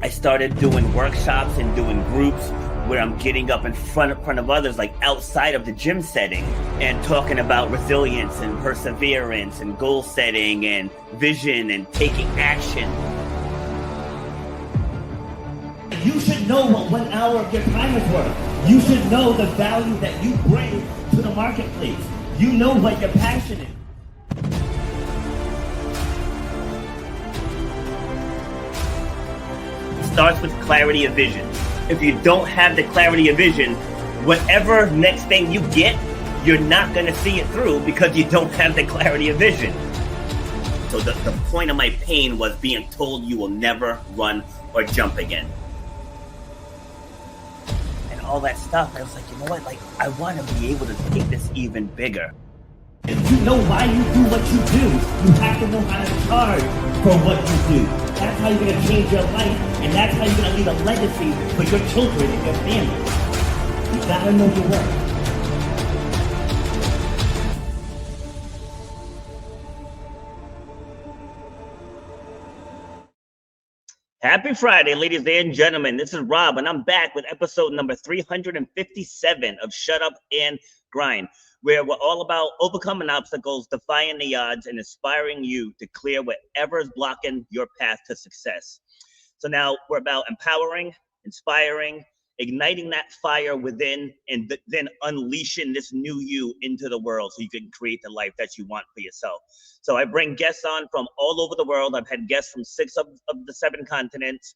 I started doing workshops and doing groups where I'm getting up in front of others, like outside of the gym setting, and talking about resilience and perseverance and goal setting and vision and taking action. You should know what 1 hour of your time is worth. You should know the value that you bring to the marketplace. You know what your passion is. It starts with clarity of vision. If you don't have the clarity of vision, whatever next thing you get, you're not going to see it through because you don't have the clarity of vision. So the point of my pain was being told you will never run or jump again. And all that stuff, I was like, you know what? Like, I want to be able to take this even bigger. If you know why you do what you do, you have to know how to charge for what you do. That's how you're going to change your life, and that's how you're going to leave a legacy for your children and your family. You got to know your worth. Happy Friday, ladies and gentlemen. This is Rob, and I'm back with episode number 357 of Shut Up and Grind, where we're all about overcoming obstacles, defying the odds, and inspiring you to clear whatever is blocking your path to success. So now we're about empowering, inspiring, igniting that fire within, and then unleashing this new you into the world so you can create the life that you want for yourself. So I bring guests on from all over the world. I've had guests from 6 of the 7 continents.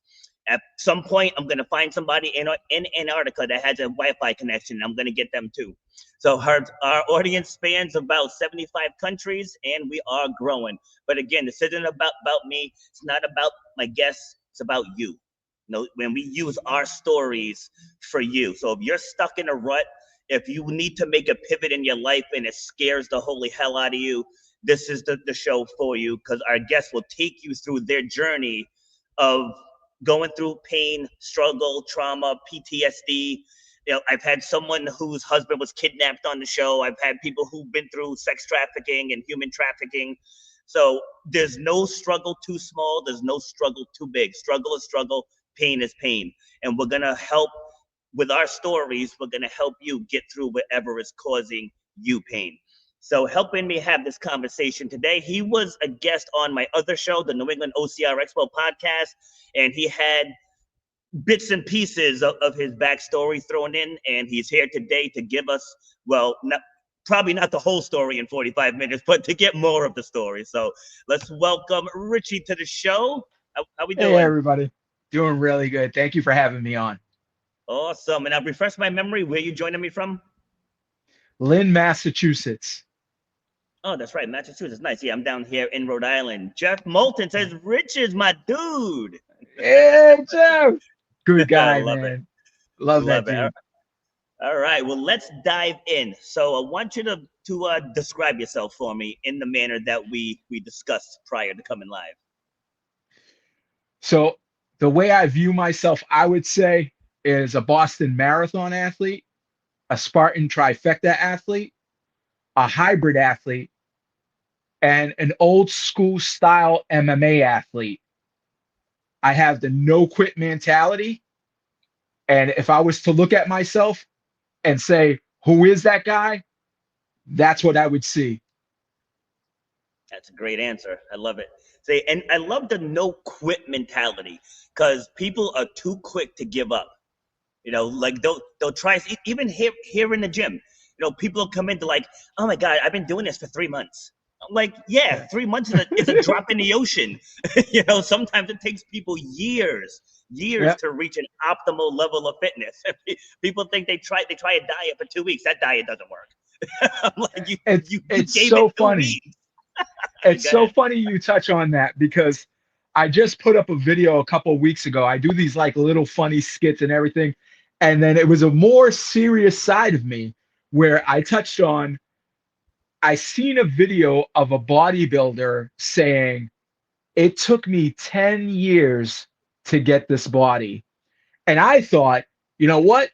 At some point, I'm going to find somebody in Antarctica that has a Wi-Fi connection. I'm going to get them too. So our audience spans about 75 countries, and we are growing. But again, this isn't about me. It's not about my guests. It's about you. When we use our stories for you. So if you're stuck in a rut, if you need to make a pivot in your life and it scares the holy hell out of you, this is the show for you, because our guests will take you through their journey of going through pain, struggle, trauma, PTSD. I've had someone whose husband was kidnapped on the show. I've had people who've been through sex trafficking and human trafficking. So there's no struggle too small. There's no struggle too big. Struggle is struggle. Pain is pain. And we're going to help with our stories. We're going to help you get through whatever is causing you pain. So helping me have this conversation today, he was a guest on my other show, the New England OCR Expo podcast, and he had bits and pieces of his backstory thrown in, and he's here today to give us, well, probably not the whole story in 45 minutes, but to get more of the story. So let's welcome Richy to the show. How we doing? Hey, everybody. Doing really good. Thank you for having me on. Awesome. And I'll refresh my memory. Where are you joining me from? Lynn, Massachusetts. Oh, that's right. Massachusetts. Nice. Yeah, I'm down here in Rhode Island. Jeff Moulton says, Rich is my dude. Hey, Jeff. Good guy, Love man. it. Love that dude. All right. Well, let's dive in. So I want you to describe yourself for me in the manner that we discussed prior to coming live. So the way I view myself, I would say, is a Boston Marathon athlete, a Spartan trifecta athlete, a hybrid athlete, and an old school style MMA athlete. I have the no quit mentality. And if I was to look at myself and say, who is that guy? That's what I would see. That's a great answer. I love it. Say, and I love the no quit mentality, because people are too quick to give up. Like they'll try, even here in the gym. People come into like, oh my God, I've been doing this for 3 months. I'm like, yeah, 3 months is a drop in the ocean. Sometimes it takes people years Yep. to reach an optimal level of fitness. People think they try a diet for 2 weeks. That diet doesn't work. I'm like, you it's gave so it 2 funny. weeks. It's so funny you touch on that, because I just put up a video a couple of weeks ago. I do these like little funny skits and everything. And then it was a more serious side of me where I touched on, I seen a video of a bodybuilder saying, it took me 10 years to get this body. And I thought, you know what?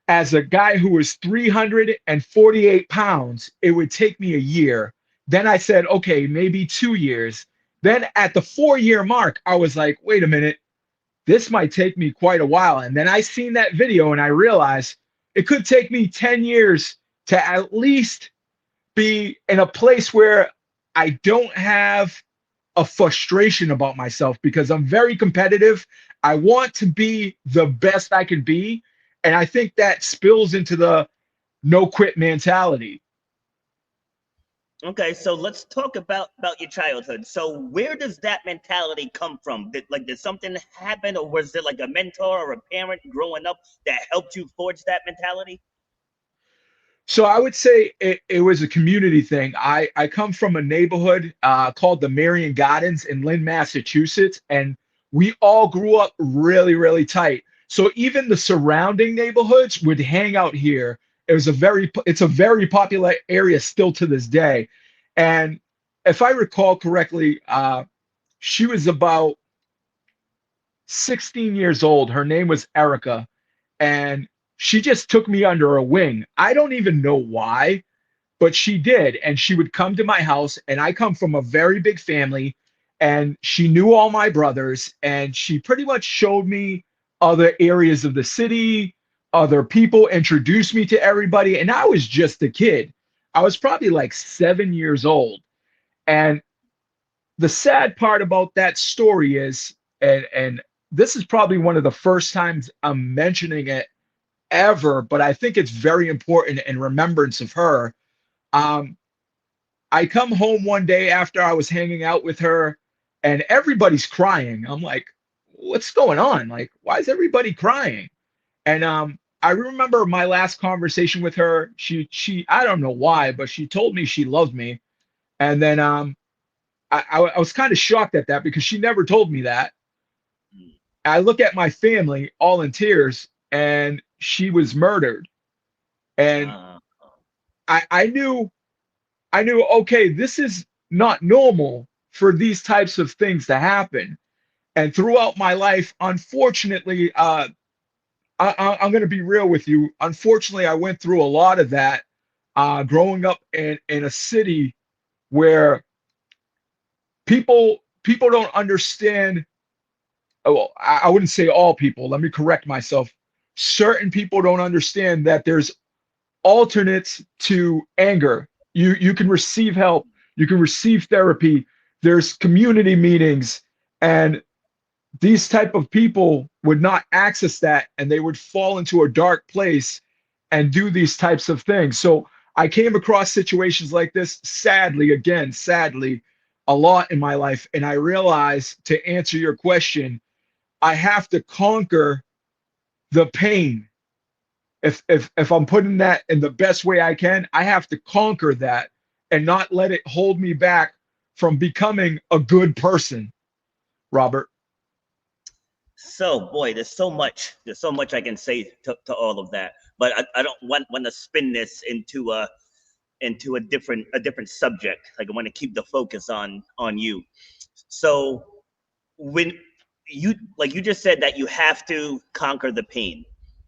As a guy who was 348 pounds, it would take me a year. Then I said, okay, maybe 2 years. Then at the 4-year mark, I was like, wait a minute, this might take me quite a while. And then I seen that video and I realized it could take me 10 years to at least be in a place where I don't have a frustration about myself, because I'm very competitive. I want to be the best I can be. And I think that spills into the no quit mentality. Okay, so let's talk about your childhood. So where does that mentality come from? Did something happen, or was it like a mentor or a parent growing up that helped you forge that mentality? So I would say it was a community thing. I come from a neighborhood called the Marion Gardens in Lynn, Massachusetts, and we all grew up really, really tight. So even the surrounding neighborhoods would hang out here. It's a very popular area still to this day. And if I recall correctly, she was about 16 years old. Her name was Erica, and she just took me under her wing. I don't even know why, but she did. And she would come to my house, and I come from a very big family, and she knew all my brothers, and she pretty much showed me other areas of the city, other people, introduced me to everybody. And I was just a kid. I was probably like 7 years old. And the sad part about that story is, and this is probably one of the first times I'm mentioning it ever, but I think it's very important in remembrance of her. Um, I come home one day after I was hanging out with her, and everybody's crying. I'm like, what's going on? Like, why is everybody crying? And I remember my last conversation with her. She I don't know why, but she told me she loved me. And then I was kind of shocked at that because she never told me that. I look at my family all in tears, and she was murdered. And Uh, I knew, okay, this is not normal for these types of things to happen. And throughout my life, unfortunately, I'm going to be real with you. Unfortunately, I went through a lot of that growing up in a city where people don't understand. Well, I wouldn't say all people. Let me correct myself. Certain people don't understand that there's alternates to anger. You can receive help, you can receive therapy, there's community meetings, and these type of people would not access that, and they would fall into a dark place and do these types of things. So I came across situations like this, sadly, a lot in my life. And I realized, to answer your question, I have to conquer the pain. If I'm putting that in the best way I can, I have to conquer that and not let it hold me back from becoming a good person, Robert. so boy, there's so much I can say to all of that, but I don't want to spin this into a different subject. Like, I want to keep the focus on you. So when you just said that you have to conquer the pain,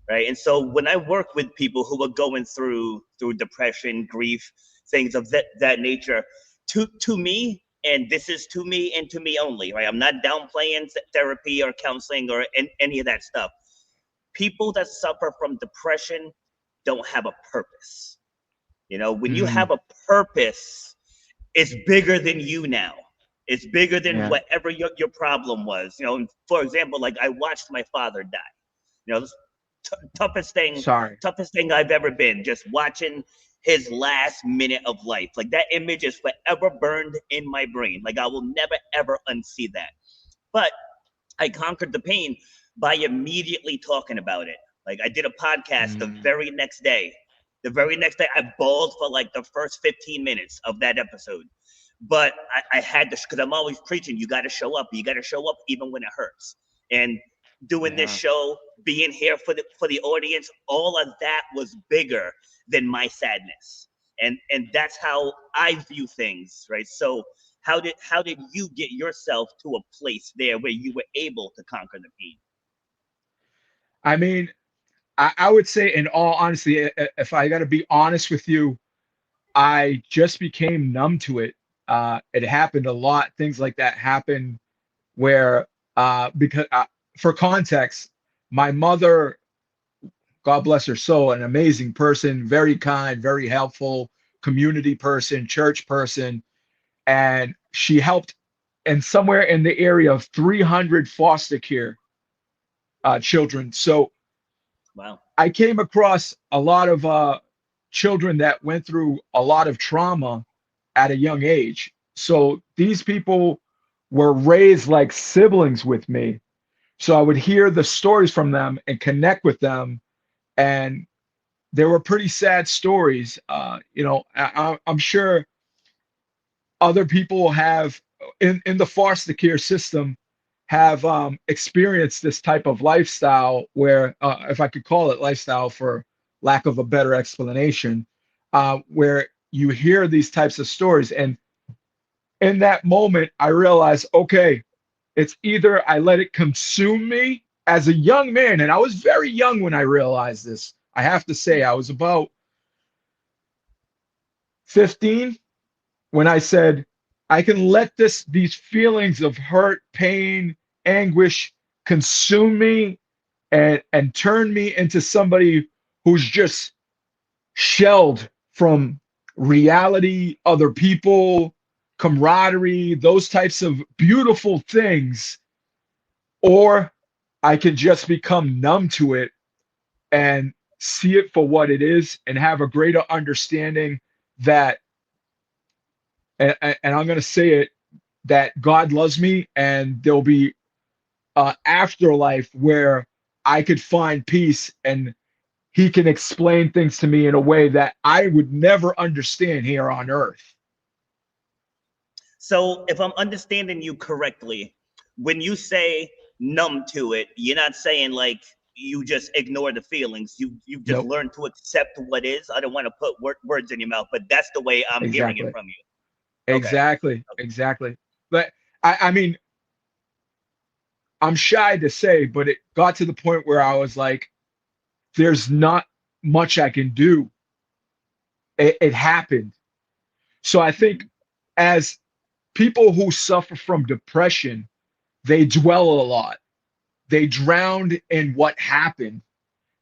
right? And so when I work with people who are going through depression, grief, things of that nature, to me, and this is to me and to me only, right? I'm not downplaying therapy or counseling or any of that stuff. People that suffer from depression don't have a purpose. When you Mm, have a purpose, it's bigger than you now. It's bigger than yeah, whatever your problem was. For example, like, I watched my father die. This toughest thing, sorry. toughest thing I've ever been. Just watching his last minute of life. Like, that image is forever burned in my brain. Like, I will never ever unsee that. But I conquered the pain by immediately talking about it. Like, I did a podcast the Mm, very next day. The very next day, I bawled for like the first 15 minutes of that episode. But I had to, because I'm always preaching, you got to show up. You got to show up even when it hurts. And doing this yeah. show, being here for the audience, all of that was bigger than my sadness. And that's how I view things, right? So how did you get yourself to a place there where you were able to conquer the pain? I mean, I would say, in all honesty, if I got to be honest with you, I just became numb to it. It happened a lot. Things like that happen where because for context, my mother, God bless her soul, an amazing person, very kind, very helpful, community person, church person, and she helped in somewhere in the area of 300 foster care children. So Wow. I came across a lot of children that went through a lot of trauma at a young age. So these people were raised like siblings with me. So I would hear the stories from them and connect with them. And they were pretty sad stories. I'm sure other people have in the foster care system have experienced this type of lifestyle where, if I could call it lifestyle for lack of a better explanation, where you hear these types of stories. And in that moment, I realized, okay, it's either I let it consume me as a young man, and I was very young when I realized this. I have to say, I was about 15 when I said, I can let these feelings of hurt, pain, anguish consume me and turn me into somebody who's just shelled from reality, other people, camaraderie, those types of beautiful things. Or I can just become numb to it and see it for what it is and have a greater understanding that, and I'm going to say it, that God loves me and there'll be afterlife where I could find peace and he can explain things to me in a way that I would never understand here on earth. So if I'm understanding you correctly, when you say numb to it, you're not saying like you just ignore the feelings. You just Nope. learn to accept what is. I don't want to put words in your mouth, but that's the way I'm hearing it Exactly. from you. Okay. Exactly. Exactly. But I mean, I'm shy to say, but it got to the point where I was like, there's not much I can do. It happened. So I think as people who suffer from depression, they dwell a lot. They drowned in what happened.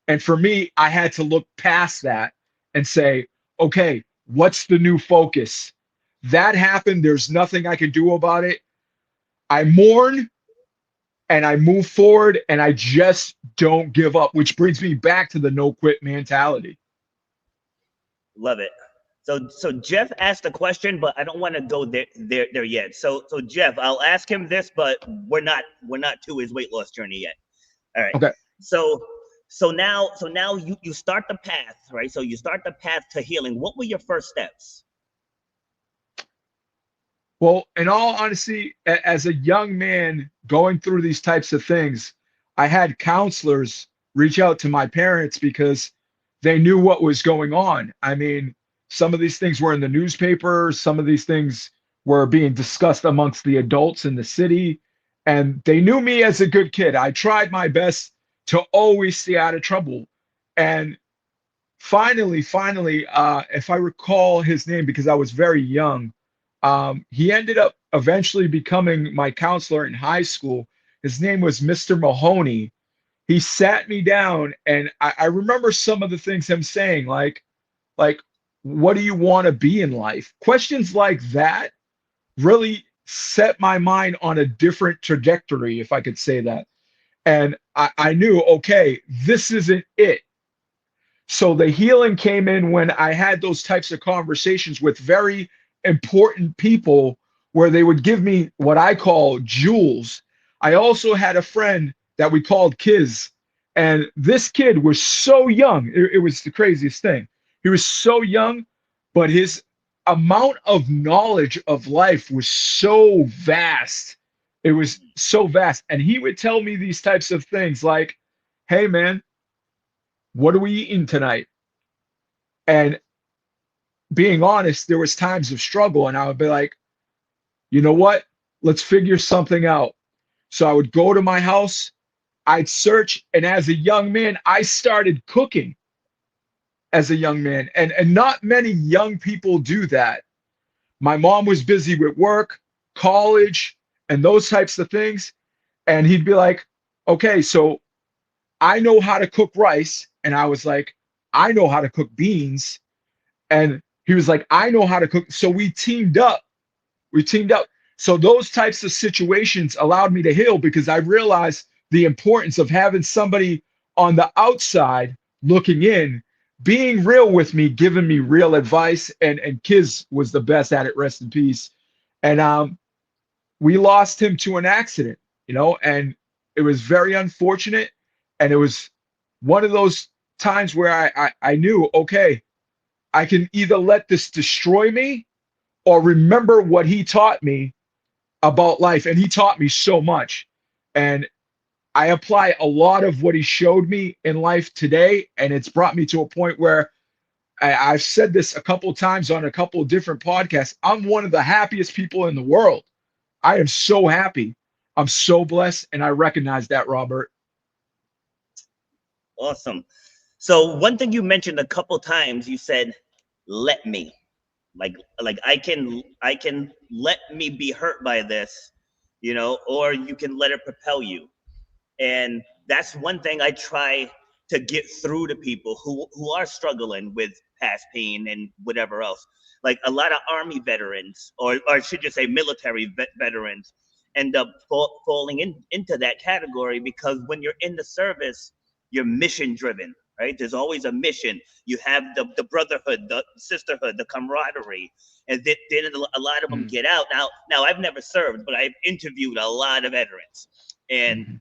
And for me, I had to look past that and say, okay, what's the new focus? That happened. There's nothing I can do about it. I mourn and I move forward and I just don't give up, which brings me back to the no quit mentality. Love it. So Jeff asked a question, but I don't want to go there yet. So Jeff, I'll ask him this, but we're not to his weight loss journey yet. All right. Okay. So now you start the path, right? So you start the path to healing. What were your first steps? Well, in all honesty, as a young man going through these types of things, I had counselors reach out to my parents because they knew what was going on. I mean, some of these things were in the newspaper, some of these things were being discussed amongst the adults in the city, and they knew me as a good kid. I tried my best to always stay out of trouble. And finally, if I recall his name, because I was very young, he ended up eventually becoming my counselor in high school. His name was Mr. Mahoney. He sat me down, and I remember some of the things him saying, like, what do you want to be in life? Questions like that really set my mind on a different trajectory, if I could say that. And I knew, okay, this isn't it. So the healing came in when I had those types of conversations with very important people where they would give me what I call jewels. I also had a friend that we called Kiz. And this kid was so young. It was the craziest thing. He was so young, but his amount of knowledge of life was so vast. It was so vast. And he would tell me these types of things like, hey, man, what are we eating tonight? And being honest, there was times of struggle, and I would be like, you know what? Let's figure something out. So I would go to my house, I'd search, and as a young man, I started cooking as a young man. And not many young people do that. My mom was busy with work, college, and those types of things. And he'd be like, okay, so I know how to cook rice. And I was like, I know how to cook beans. And he was like, I know how to cook. So we teamed up. We teamed up. So those types of situations allowed me to heal because I realized the importance of having somebody on the outside looking in, being real with me, giving me real advice. And Kiz was the best at it, rest in peace. And we lost him to an accident, and it was very unfortunate. And it was one of those times where I knew, okay, I can either let this destroy me or remember what he taught me about life. And he taught me so much. And I apply a lot of what he showed me in life today. And it's brought me to a point where I've said this a couple of times on a couple of different podcasts. I'm one of the happiest people in the world. I am so happy. I'm so blessed. And I recognize that, Robert. Awesome. So one thing you mentioned a couple times, you said, let me. Like I can let me be hurt by this, or you can let it propel you. And that's one thing I try to get through to people who are struggling with past pain and whatever else. Like a lot of Army veterans, or I should just say military veterans, end up falling into that category because when you're in the service, you're mission driven, right? There's always a mission. You have the brotherhood, the sisterhood, the camaraderie, and then a lot of them get out. Now I've never served, but I've interviewed a lot of veterans, and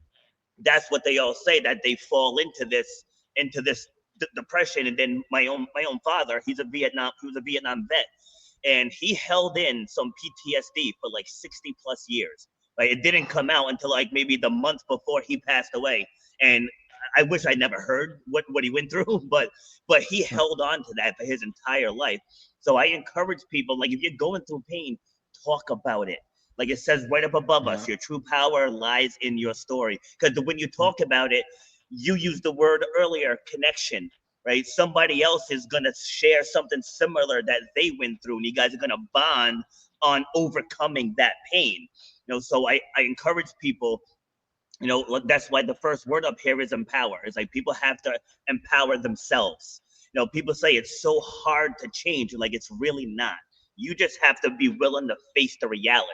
that's what they all say, that they fall into this depression. And then my own father, he was a Vietnam vet, and he held in some PTSD for like 60 plus years. Like it didn't come out until like maybe the month before he passed away. And I wish I never heard what he went through, but he held on to that for his entire life. So I encourage people, like if you're going through pain, talk about it. Like it says right up above us, your true power lies in your story. Because when you talk about it, you used the word earlier, connection, right? Somebody else is going to share something similar that they went through, and you guys are going to bond on overcoming that pain. So I encourage people, that's why the first word up here is empower. It's like people have to empower themselves. People say it's so hard to change. Like it's really not. You just have to be willing to face the reality.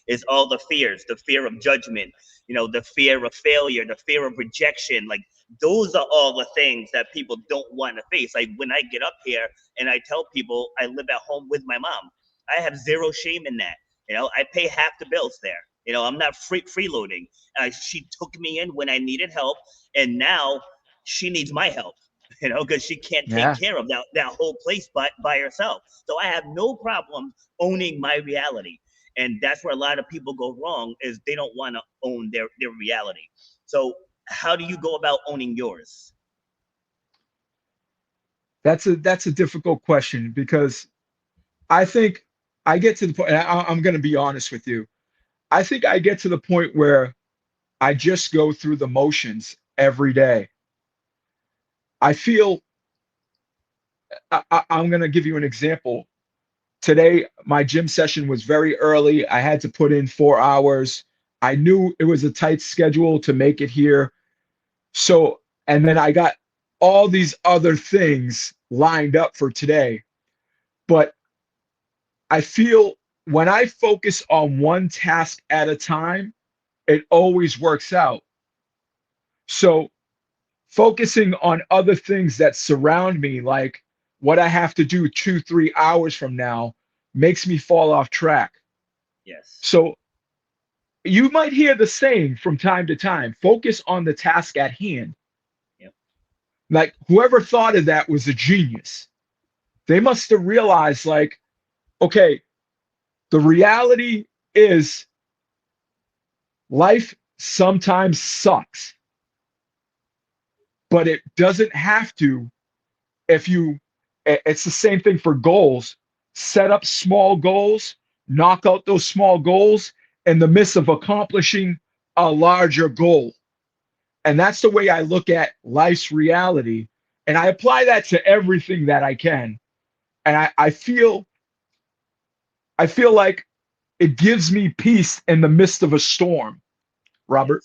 It's all the fears, the fear of judgment, the fear of failure, the fear of rejection. Like those are all the things that people don't want to face. Like when I get up here and I tell people I live at home with my mom, I have zero shame in that. I pay half the bills there. I'm not freeloading. She took me in when I needed help, and now she needs my help. Because she can't take care of that whole place by herself. So I have no problem owning my reality. And that's where a lot of people go wrong, is they don't want to own their reality. So how do you go about owning yours? That's a difficult question, because I think I get to the point, and I'm going to be honest with you. I think I get to the point where I just go through the motions every day. I feel, I'm going to give you an example. Today, my gym session was very early. I had to put in 4 hours. I knew it was a tight schedule to make it here. So, and then I got all these other things lined up for today. But I feel when I focus on one task at a time, it always works out. So focusing on other things that surround me, like what I have to do 2-3 hours from now, makes me fall off track. Yes. So you might hear the saying from time to time, focus on the task at hand. Yep. Like whoever thought of that was a genius. They must have realized, like, okay, the reality is life sometimes sucks, but it doesn't have to. It's the same thing for goals. Set up small goals, knock out those small goals in the midst of accomplishing a larger goal. And that's the way I look at life's reality. And I apply that to everything that I can. And I feel like it gives me peace in the midst of a storm, Robert.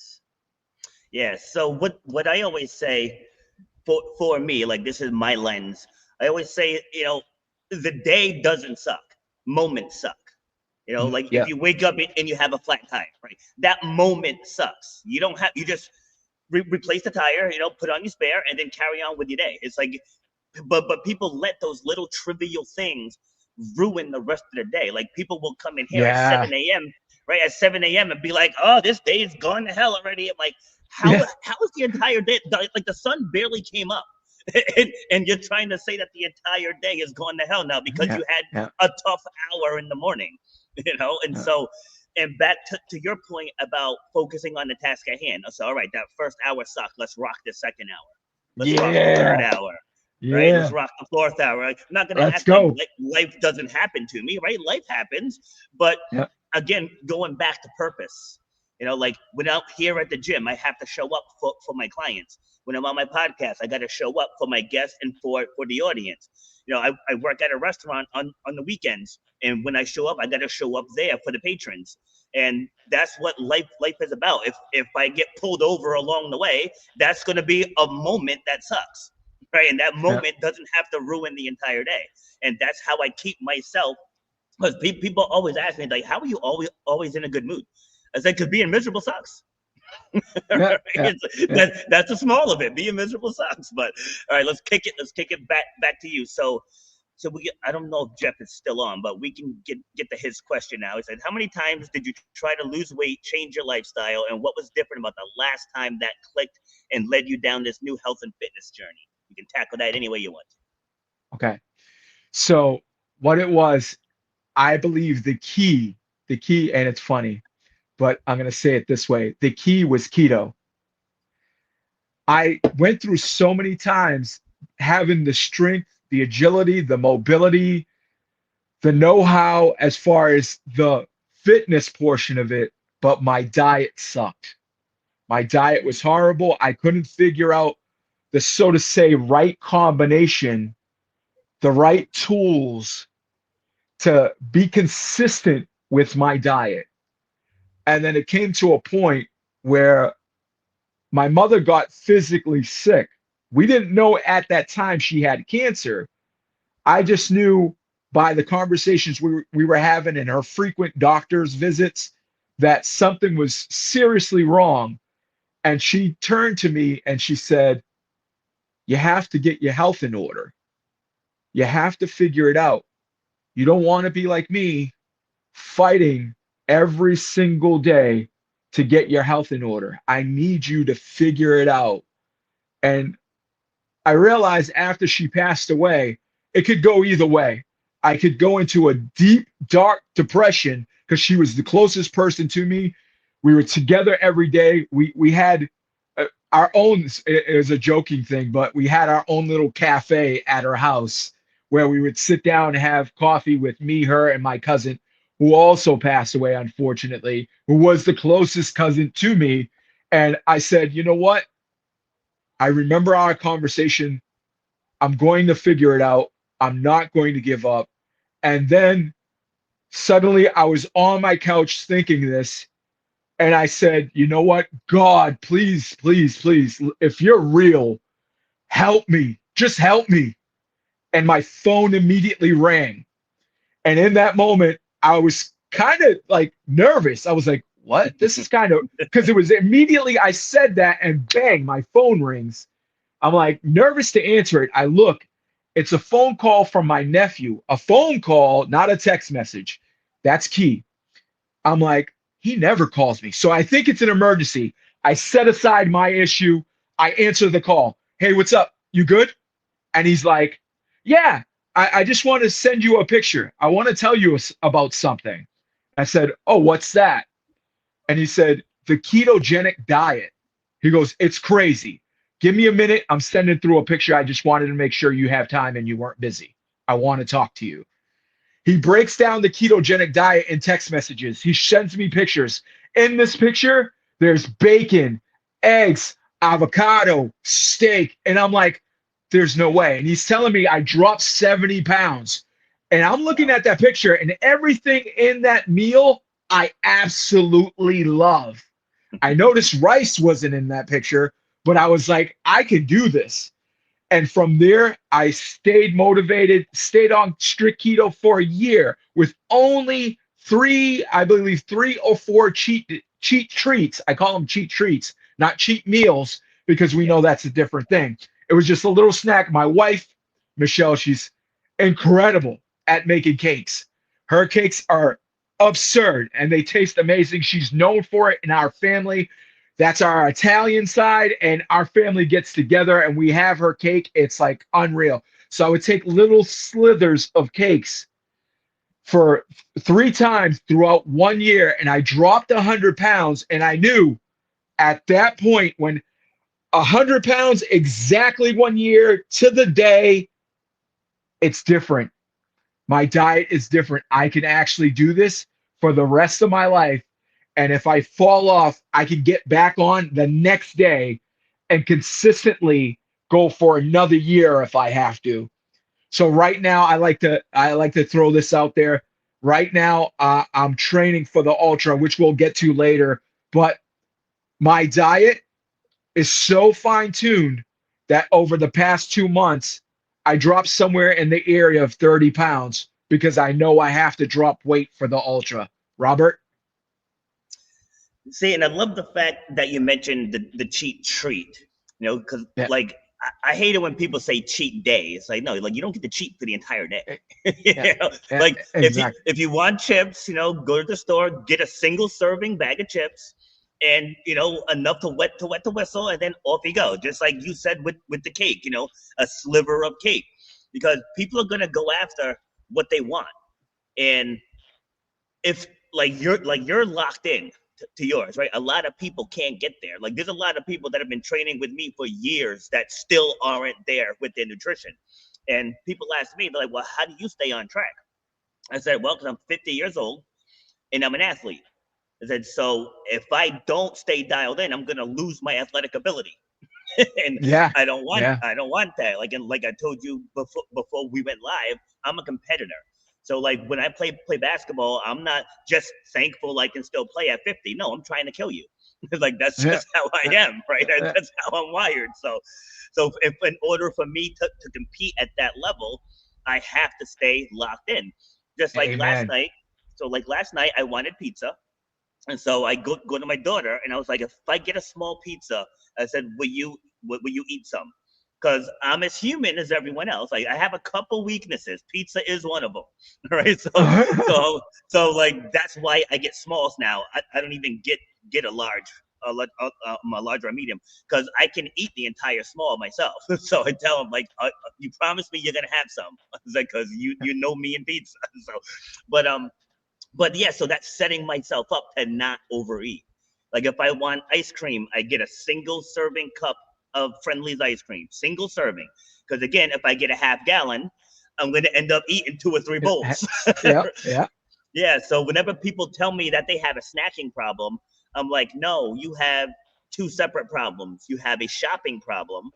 Yeah. So what I always say for me, like this is my lens. I always say, the day doesn't suck. Moments suck. Like if Yeah. you wake up and you have a flat tire, right? That moment sucks. You just replace the tire, put on your spare, and then carry on with your day. It's like, but people let those little trivial things ruin the rest of the day. Like people will come in here at Yeah. 7 a.m., right? At 7 a.m. and be like, oh, this day is gone to hell already. I'm like, how Yeah. how is the entire day? Like the sun barely came up. And you're trying to say that the entire day is gone to hell now because Yeah. you had Yeah. a tough hour in the morning, and Yeah. so, and back to your point about focusing on the task at hand. So all right, that first hour sucked. Let's rock the second hour. Let's rock the third Yeah. hour. Right? Let's Yeah. rock the fourth hour. Like, I'm not gonna Let's act like go. life doesn't happen to me, right? Life happens, but Yeah. again, going back to purpose. Like when I'm here at the gym, I have to show up for my clients. When I'm on my podcast, I got to show up for my guests and for the audience. I work at a restaurant on the weekends, and when I show up, I got to show up there for the patrons. And that's what life is about. If I get pulled over along the way, that's going to be a moment that sucks, right? And that Yeah. moment doesn't have to ruin the entire day. And that's how I keep myself. Because people always ask me, like, how are you always in a good mood? I said, because being miserable sucks. Yeah. Yeah. Yeah. That's the small of it. Being miserable sucks. But all right, let's kick it back to you. So I don't know if Jeff is still on, but we can get to his question now. He said, how many times did you try to lose weight, change your lifestyle, and what was different about the last time that clicked and led you down this new health and fitness journey? You can tackle that any way you want. Okay. So what it was, I believe the key, and it's funny, but I'm going to say it this way. The key was keto. I went through so many times having the strength, the agility, the mobility, the know-how as far as the fitness portion of it, but my diet sucked. My diet was horrible. I couldn't figure out the, so to say, right combination, the right tools to be consistent with my diet. And then it came to a point where my mother got physically sick. We didn't know at that time she had cancer. I just knew by the conversations we were having and her frequent doctor's visits that something was seriously wrong. And she turned to me and she said, you have to get your health in order. You have to figure it out. You don't want to be like me fighting every single day to get your health in order. I need you to figure it out. And I realized after she passed away, it could go either way. I could go into a deep, dark depression because she was the closest person to me. We were together every day. We had our own, it was a joking thing, but we had our own little cafe at her house where we would sit down and have coffee with me, her, and my cousin, who also passed away, unfortunately, who was the closest cousin to me. And I said, you know what? I remember our conversation. I'm going to figure it out. I'm not going to give up. And then suddenly I was on my couch thinking this, and I said, you know what? God, please, please, please, if you're real, help me. Just help me. And my phone immediately rang. And in that moment, I was kind of like nervous. I was like, what? This is kind of, because it was immediately I said that and bang, my phone rings. I'm like nervous to answer it. I look, it's a phone call from my nephew, a phone call, not a text message. That's key. I'm like, he never calls me. So I think it's an emergency. I set aside my issue. I answer the call. Hey, what's up? You good? And he's like, yeah, I just want to send you a picture. I want to tell you about something. I said, oh, what's that? And he said, the ketogenic diet. He goes, it's crazy. Give me a minute. I'm sending through a picture. I just wanted to make sure you have time and you weren't busy. I want to talk to you. He breaks down the ketogenic diet in text messages. He sends me pictures. In this picture, there's bacon, eggs, avocado, steak. And I'm like, there's no way. And he's telling me I dropped 70 pounds. And I'm looking at that picture, and everything in that meal I absolutely love. I noticed rice wasn't in that picture, but I was like, I could do this. And from there, I stayed motivated, stayed on strict keto for a year with only three, I believe, 3 or 4 cheat treats. I call them cheat treats, not cheat meals, because we Yeah. know that's a different thing. It was just a little snack. My wife, Michelle, she's incredible at making cakes. Her cakes are absurd and they taste amazing. She's known for it in our family. That's our Italian side, and our family gets together and we have her cake. It's like unreal. So I would take little slithers of cakes for 3 times throughout 1 year, and I dropped 100 pounds. And I knew at that point, when 100 pounds exactly 1 year to the day, it's different. My diet is different. I can actually do this for the rest of my life. And if I fall off, I can get back on the next day and consistently go for another year if I have to. So right now, I like to throw this out there. Right now, I'm training for the ultra, which we'll get to later. But my diet is so fine tuned that over the past 2 months, I dropped somewhere in the area of 30 pounds because I know I have to drop weight for the ultra. Robert? See, and I love the fact that you mentioned the cheat treat. Because Yeah. like I hate it when people say cheat day. It's like no, like you don't get to cheat for the entire day. Yeah. Yeah, Like exactly. if you want chips, go to the store, get a single serving bag of chips, and enough to wet the whistle, and then off you go. Just like you said with the cake, a sliver of cake, because people are gonna go after what they want, and if you're locked in to yours, right? A lot of people can't get there. Like there's a lot of people that have been training with me for years that still aren't there with their nutrition. And people ask me, they're like, well, how do you stay on track? I said, well, because I'm 50 years old and I'm an athlete. I said, so if I don't stay dialed in, I'm gonna lose my athletic ability. And Yeah. I Yeah. don't want that. Like I told you before we went live, I'm a competitor. So like when I play basketball, I'm not just thankful I can still play at 50. No, I'm trying to kill you. Like that's Yeah. just how I am, right? Yeah. That's how I'm wired. So if in order for me to compete at that level, I have to stay locked in. Just like last Amen. night. So like last night I wanted pizza. And so I go to my daughter and I was like, if I get a small pizza, I said, will you eat some? Because I'm as human as everyone else. Like I have a couple weaknesses. Pizza is one of them, right? So that's why I get smalls now. I don't even get a large or a medium because I can eat the entire small myself. So I tell them like, you promise me you're gonna have some, because you know me and pizza. So, but yeah, so that's setting myself up to not overeat. Like if I want ice cream, I get a single serving cup of Friendly's ice cream, single serving. Because again, if I get a half gallon, I'm going to end up eating 2 or 3 bowls. Yeah. Yeah. Yeah. So whenever people tell me that they have a snacking problem, I'm like, no, you have two separate problems. You have a shopping problem,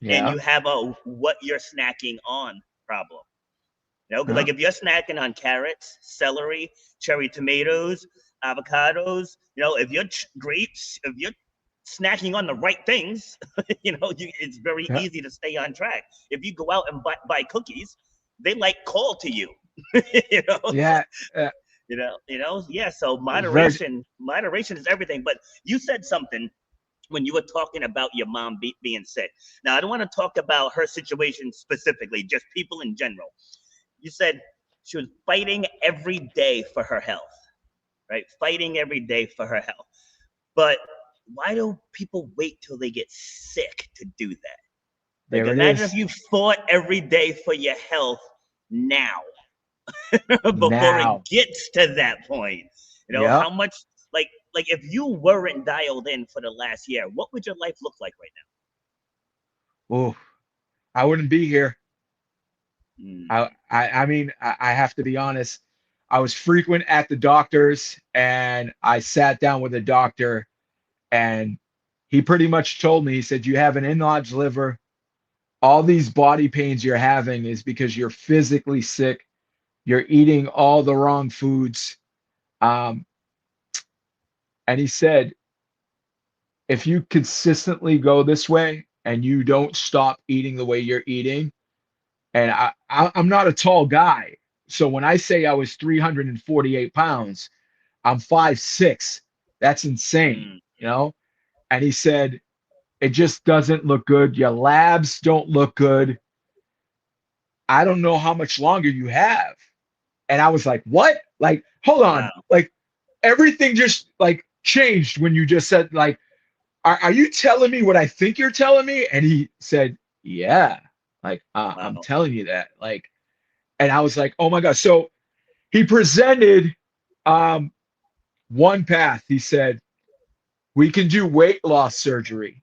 and Yeah. you have a what you're snacking on problem. Because Yeah. like if you're snacking on carrots, celery, cherry tomatoes, avocados, if you're grapes, if you're snacking on the right things, it's very Yeah. easy to stay on track. If you go out and buy cookies, they like call to you, so, Yeah. Yeah. yeah. So Very. moderation is everything. But you said something when you were talking about your mom being sick. Now I don't want to talk about her situation specifically, just people in general. You said she was fighting every day for her health, right? Fighting every day for her health. But why do people wait till they get sick to do that? Like, There it imagine if is. you fought every day for your health now before it Now. gets to that point. Yep. How much, like if you weren't dialed in for the last year, what would your life look like right Oh, I wouldn't be here. now? I mean, I have to be honest. I was frequent at the doctor's and I sat down with the doctor and he pretty much told me, he said, you have an enlarged liver. All these body pains you're having is because you're physically sick. You're eating all the wrong foods. Um, and he said, if you consistently go this way and you don't stop eating the way you're eating, and I'm not a tall guy. So when I say I was 348 pounds, I'm 5'6". That's insane, Mm, you know? And he said, it just doesn't look good. Your labs don't look good. I don't know how much longer you have. And I was like, what? Like, hold on. wow. Like, everything just like changed when you just said, like, are you telling me what I think you're telling me? And he said, yeah. Like, I'm Wow. telling you that. Like, and I was like, oh my God. So he presented um, one path. He said, we can do weight loss surgery.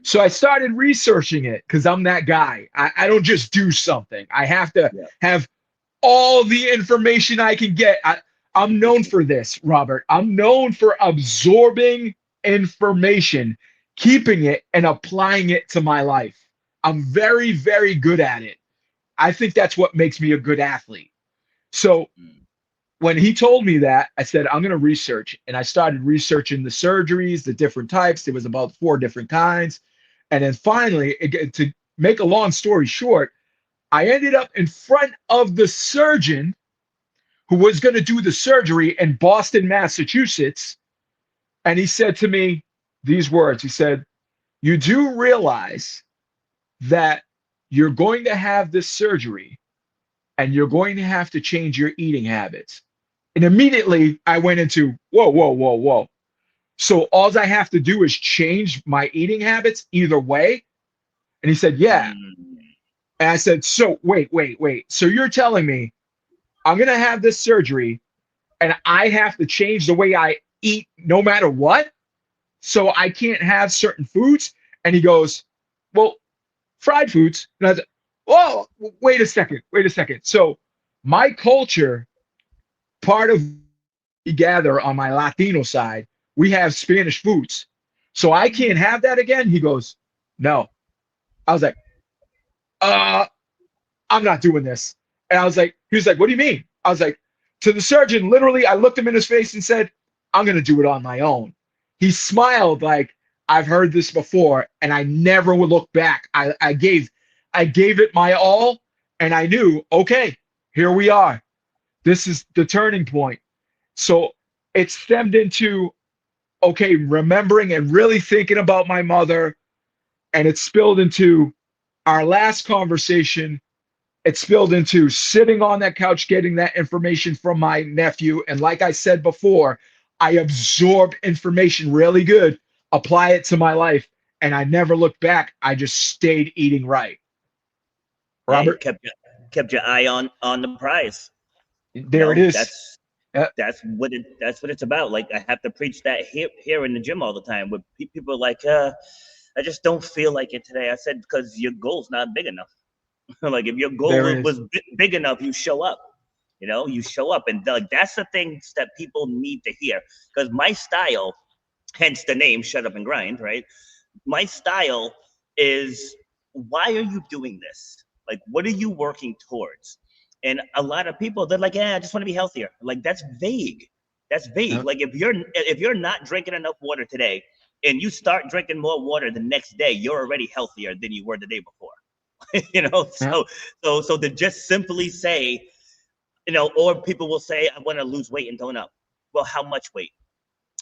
So I started researching it because I'm that guy. I don't just do something. I have to Yeah. have all the information I can get. I'm known for this, Robert. I'm known for absorbing information, keeping it, and applying it to my life. I'm very, very good at it. I think that's what makes me a good athlete. So Mm, when he told me that, I said, I'm going to research. And I started researching the surgeries, the different types. There was about 4 different kinds. And then finally, to make a long story short, I ended up in front of the surgeon who was going to do the surgery in Boston, Massachusetts. And he said to me these words. He said, you do realize that you're going to have this surgery and you're going to have to change your eating habits. And immediately I went into, whoa, whoa, whoa, whoa. So all I have to do is change my eating habits either way. And he said, yeah. mm, And I said, so wait, wait, wait. So you're telling me I'm going to have this surgery and I have to change the way I eat no matter what? So I can't have certain foods? And he goes, well, fried foods. And I said, whoa, wait a second, wait a second. So my culture, part of we gather on my Latino side, we have Spanish foods. So I can't mm. have that again. He goes, no. I was like, uh, I'm not doing this. And I was like, he was like, what do you mean? I was like, to the surgeon, literally, I looked him in his face and said, I'm going to do it on my own. He smiled like, I've heard this before, and I never would look back. I gave it my all, and I knew, okay, here we are. This is the turning point. So it stemmed into, okay, remembering and really thinking about my mother, and it spilled into our last conversation. It spilled into sitting on that couch getting that information from my nephew. And like I said before, I absorbed information really good, apply it to my life, and I never looked back. I just stayed eating right. Yeah, you Robert, kept your eye on the prize. You there it know, is. Uh, that's what it's about. Like I have to preach that here in the gym all the time. Where people are like, I just don't feel like it today. I said because your goal's not big enough. Like if your goal there it is. was big enough, you show up. You know, you show up, and like that's the things that people need to hear. Because my style, hence the name, shut up and grind, right? My style is why are you doing this? Like, what are you working towards? And a lot of people, they're like, yeah, I just want to be healthier. Like, that's vague. That's vague. Uh, Like, if you're not drinking enough water today, and you start drinking more water the next day, you're already healthier than you were the day before. You know, uh, so to just simply say, or people will say, I want to lose weight and tone up. Well, how much weight?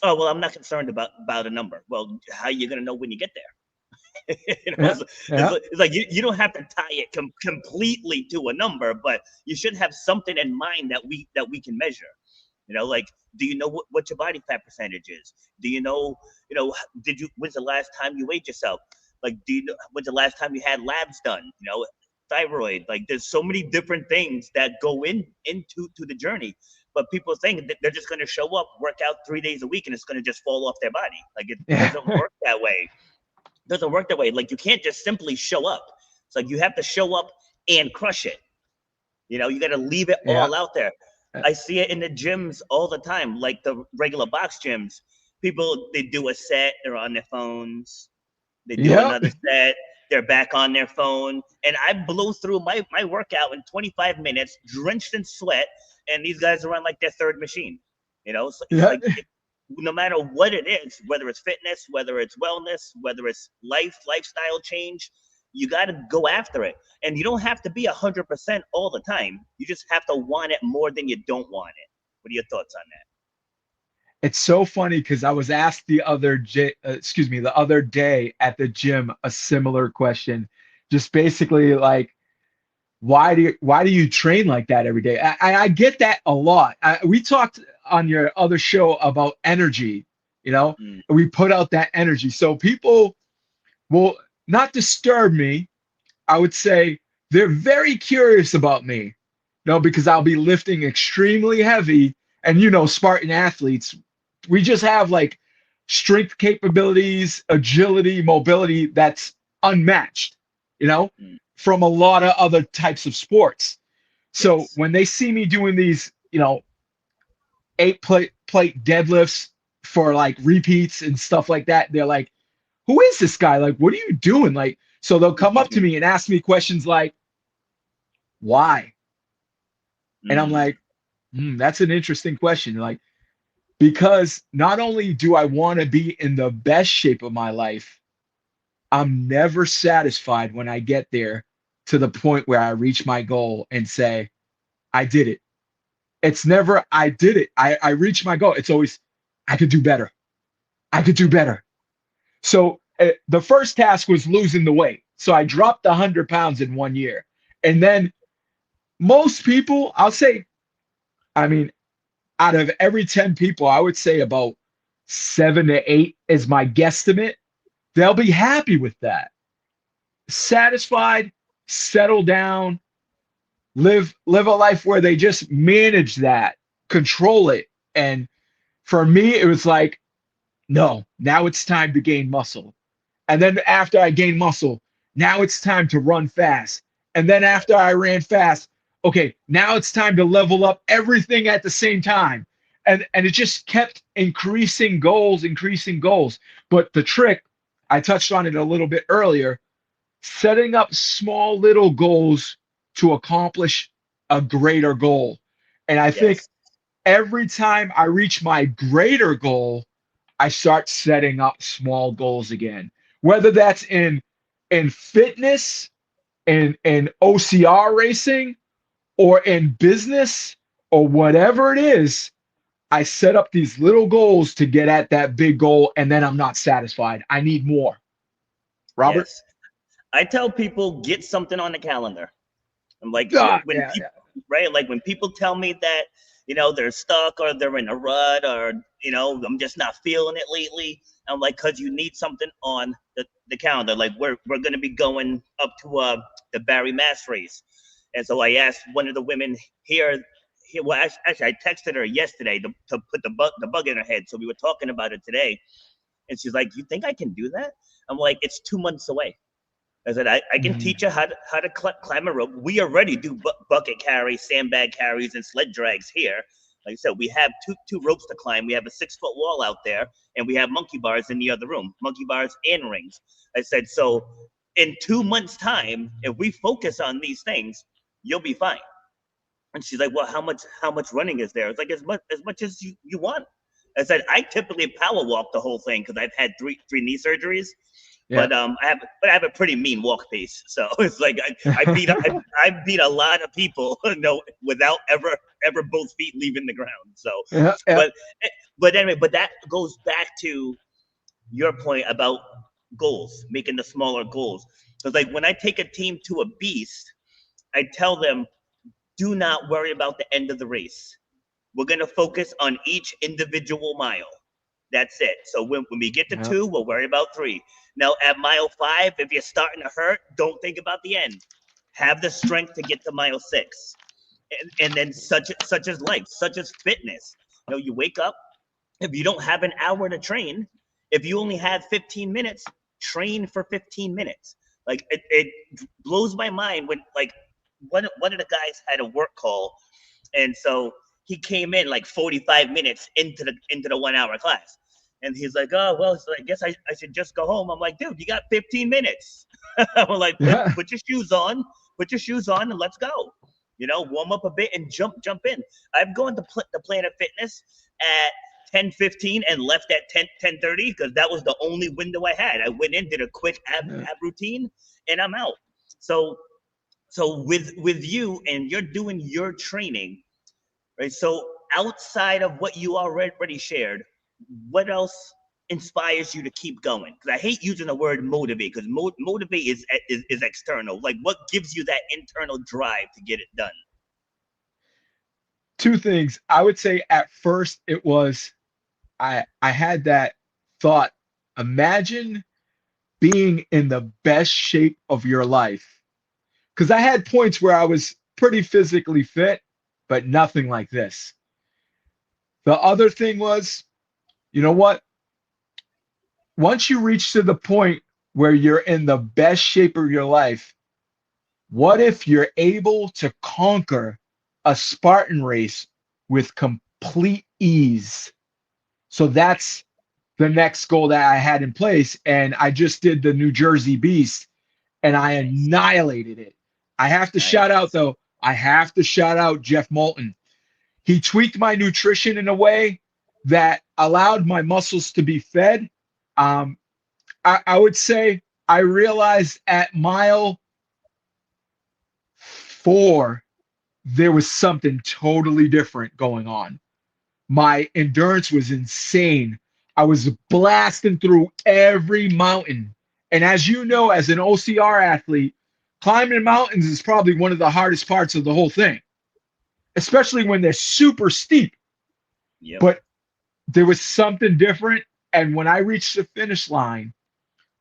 Oh, well, I'm not concerned about a number. Well, how are you going to know when you get there? yeah, yeah, It's like you don't have to tie it completely to a number, but you should have something in mind that we can measure. Like, do you know what your body fat percentage is? Do when's the last time you weighed yourself? Like, do you know when's the last time you had labs done? Thyroid. Like, there's so many different things that go into the journey. But people think that they're just going to show up, work out 3 days a week, and it's going to just fall off their body. Like, it yeah, doesn't work that way. It doesn't work that way. Like, you can't just simply show up. It's like you have to show up and crush it. You got to leave it yeah, all out there. I see it in the gyms all the time, like the regular box gyms. People, they do a set, they're on their phones. They do yeah. another set, they're back on their phone. And I blew through my workout in 25 minutes, drenched in sweat, and these guys are on like their third machine. It's Yeah. like no matter what it is, whether it's fitness, whether it's wellness, whether it's lifestyle change, you got to go after it. And you don't have to be 100% all the time. You just have to want it more than you don't want it. What are your thoughts on that? It's so funny because I was asked the the other day at the gym a similar question, just basically like, why do you train like that every day? I get that a lot. We talked on your other show about energy, Mm. we put out that energy. So people will not disturb me. I would say they're very curious about me, because I'll be lifting extremely heavy. And Spartan athletes, we just have like strength capabilities, agility, mobility that's unmatched, you know, Mm. from a lot of other types of sports. So Yes. when they see me doing these, 8 plate deadlifts for like repeats and stuff like that, they're like, who is this guy? Like, what are you doing? Like, so they'll come up to me and ask me questions like, why? And I'm Mm. like, that's an interesting question. Like, because not only do I want to be in the best shape of my life, I'm never satisfied when I get there to the point where I reach my goal and say, I did it. It's never, I did it. I reached my goal. It's always, I could do better. I could do better. So the first task was losing the weight. So I dropped 100 pounds in 1 year. And then most people, I'll say, I mean, out of every 10 people, I would say about 7 to 8 is my guesstimate. They'll be happy with that. Satisfied, settle down, live a life where they just manage that, control it. And for me, it was like, no, now it's time to gain muscle. And then after I gain muscle, now it's time to run fast. And then after I ran fast, okay, now it's time to level up everything at the same time. And it just kept increasing goals, increasing goals. But the trick, I touched on it a little bit earlier, setting up small little goals to accomplish a greater goal. And I think Yes. every time I reach my greater goal, I start setting up small goals again. Whether that's in fitness, in OCR racing, or in business, or whatever it is, I set up these little goals to get at that big goal, and then I'm not satisfied. I need more. Robert? Yes. I tell people get something on the calendar. I'm like, when Yeah, people, right? Like when people tell me that, they're stuck or they're in a rut or, I'm just not feeling it lately. I'm like, cause you need something on the calendar. Like we're going to be going up to the Barry Mass race. And so I asked one of the women here, well, actually I texted her yesterday to put the bug in her head. So we were talking about it today. And she's like, you think I can do that? I'm like, it's 2 months away. I said, I can yeah. teach you how to climb a rope. We already do bucket carries, sandbag carries, and sled drags here. Like I said, we have two ropes to climb. We have a 6-foot wall out there, and we have monkey bars in the other room, monkey bars and rings. I said, so in 2 months' time, if we focus on these things, you'll be fine. And she's like, well, how much running is there? It's like as much as you want. I said, I typically power walk the whole thing because I've had three knee surgeries. Yeah. But I have a pretty mean walk pace, so it's like I beat a lot of people, without ever both feet leaving the ground. So, Yeah. Yeah. but anyway, but that goes back to your point about goals, making the smaller goals. Because like when I take a team to a beast, I tell them, do not worry about the end of the race. We're gonna focus on each individual mile. That's it. So when we get to Yeah. 2, we'll worry about 3. Now at mile 5, if you're starting to hurt, don't think about the end. Have the strength to get to mile 6. And then such as life, such as fitness. You wake up, if you don't have an hour to train, if you only have 15 minutes, train for 15 minutes. Like it blows my mind when like one of the guys had a work call, and so he came in like 45 minutes into the 1 hour class. And he's like, oh, well, so I guess I should just go home. I'm like, dude, you got 15 minutes. I'm like, Yeah. put your shoes on and let's go. Warm up a bit and jump in. I'm going to Planet Fitness at 10:15 and left at 10:30 because that was the only window I had. I went in, did a quick ab routine, and I'm out. So with you, and you're doing your training, right? So outside of what you already shared, what else inspires you to keep going? Because I hate using the word motivate, because motivate is external. Like, what gives you that internal drive to get it done? Two things. I would say at first it was I had that thought, imagine being in the best shape of your life. Because I had points where I was pretty physically fit, but nothing like this. The other thing was, you know what? Once you reach to the point where you're in the best shape of your life, what if you're able to conquer a Spartan race with complete ease? So that's the next goal that I had in place. And I just did the New Jersey Beast and I annihilated it. I have to shout out, though, I have to shout out Jeff Moulton. He tweaked my nutrition in a way that allowed my muscles to be fed. I would say I realized at mile 4, there was something totally different going on. My endurance was insane. I was blasting through every mountain. And as you know, as an OCR athlete, climbing mountains is probably one of the hardest parts of the whole thing, especially when they're super steep. Yep. But there was something different. And when I reached the finish line,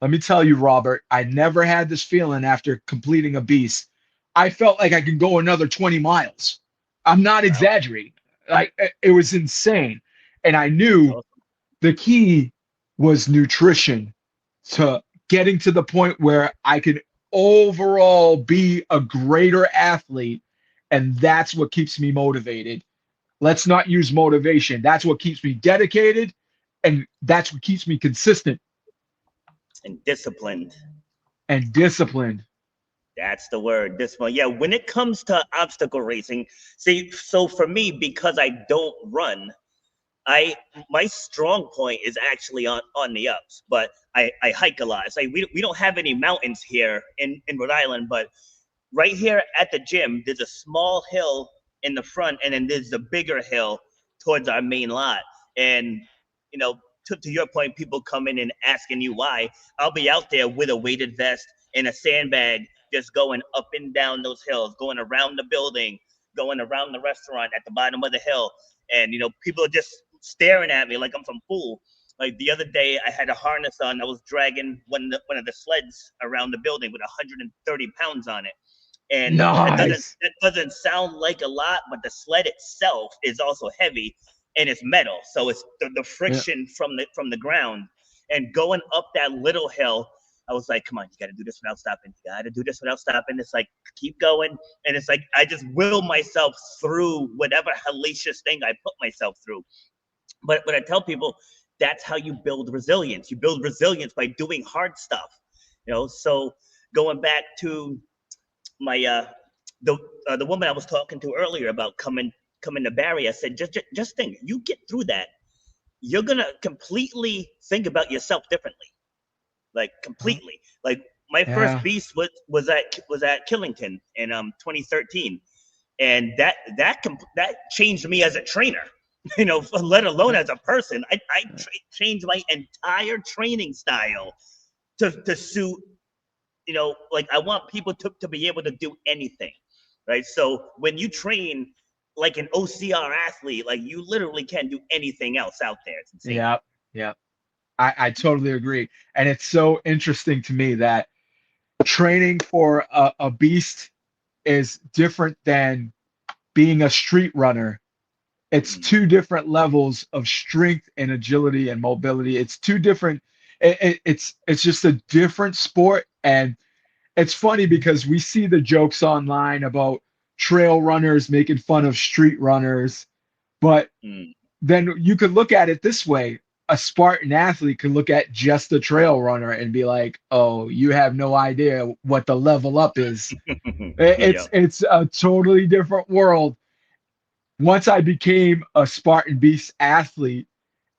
let me tell you, Robert, I never had this feeling after completing a beast. I felt like I could go another 20 miles. I'm not exaggerating. Like, it was insane. And I knew the key was nutrition, to getting to the point where I could overall be a greater athlete. And that's what keeps me motivated. Let's not use motivation. That's what keeps me dedicated. And that's what keeps me consistent. And disciplined. And disciplined. That's the word, discipline. Yeah, when it comes to obstacle racing, see, so for me, because I don't run, my strong point is actually on the ups, but I hike a lot. It's like we don't have any mountains here in Rhode Island, but right here at the gym, there's a small hill in the front, and then there's the bigger hill towards our main lot. And, you know, to your point, people come in and asking you why. I'll be out there with a weighted vest and a sandbag, just going up and down those hills, going around the building, going around the restaurant at the bottom of the hill. And, you know, people are just staring at me like I'm some fool. Like the other day, I had a harness on. I was dragging one of the sleds around the building with 130 pounds on it. And nice. that doesn't sound like a lot, but the sled itself is also heavy, and it's metal. So it's the friction from the ground. And going up that little hill, I was like, come on, you got to do this without stopping. You got to do this without stopping. It's like, keep going. And it's like, I just will myself through whatever hellacious thing I put myself through. But I tell people, that's how you build resilience. You build resilience by doing hard stuff. You know, so going back to my the woman I was talking to earlier about coming to Barry, I said, just think, you get through that, you're gonna completely think about yourself differently. Like completely. Like my first beast was at Killington in 2013, and that changed me as a trainer. You know, let alone as a person. I changed my entire training style to suit. You know, like I want people to be able to do anything, right? So when you train like an OCR athlete, like you literally can do anything else out there. It's insane. Yeah. I totally agree. And it's so interesting to me that training for a beast is different than being a street runner. It's two different levels of strength and agility and mobility. It's two different, it's just a different sport. And it's funny because we see the jokes online about trail runners making fun of street runners, but then you could look at it this way. A Spartan athlete could look at just a trail runner and be like, oh, you have no idea what the level up is. It's a totally different world. Once I became a Spartan Beast athlete,